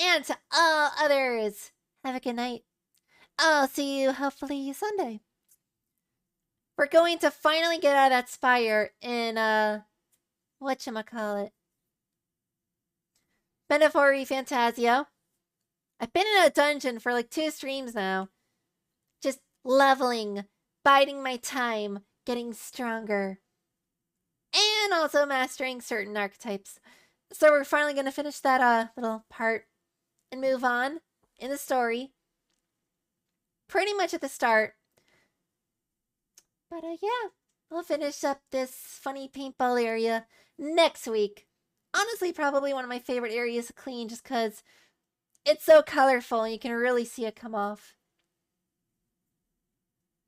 And to all others, have a good night. I'll see you hopefully Sunday. We're going to finally get out of that spire in, whatchamacallit. Benefori Fantasio. I've been in a dungeon for like 2 streams now. Just leveling, biding my time, getting stronger. And also mastering certain archetypes. So we're finally going to finish that little part and move on in the story. Pretty much at the start. But yeah, we'll finish up this funny paintball area next week. Honestly, probably one of my favorite areas to clean just because it's so colorful and you can really see it come off.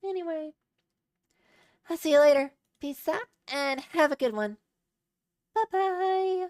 Anyway, I'll see you later. Peace out and have a good one. Bye-bye.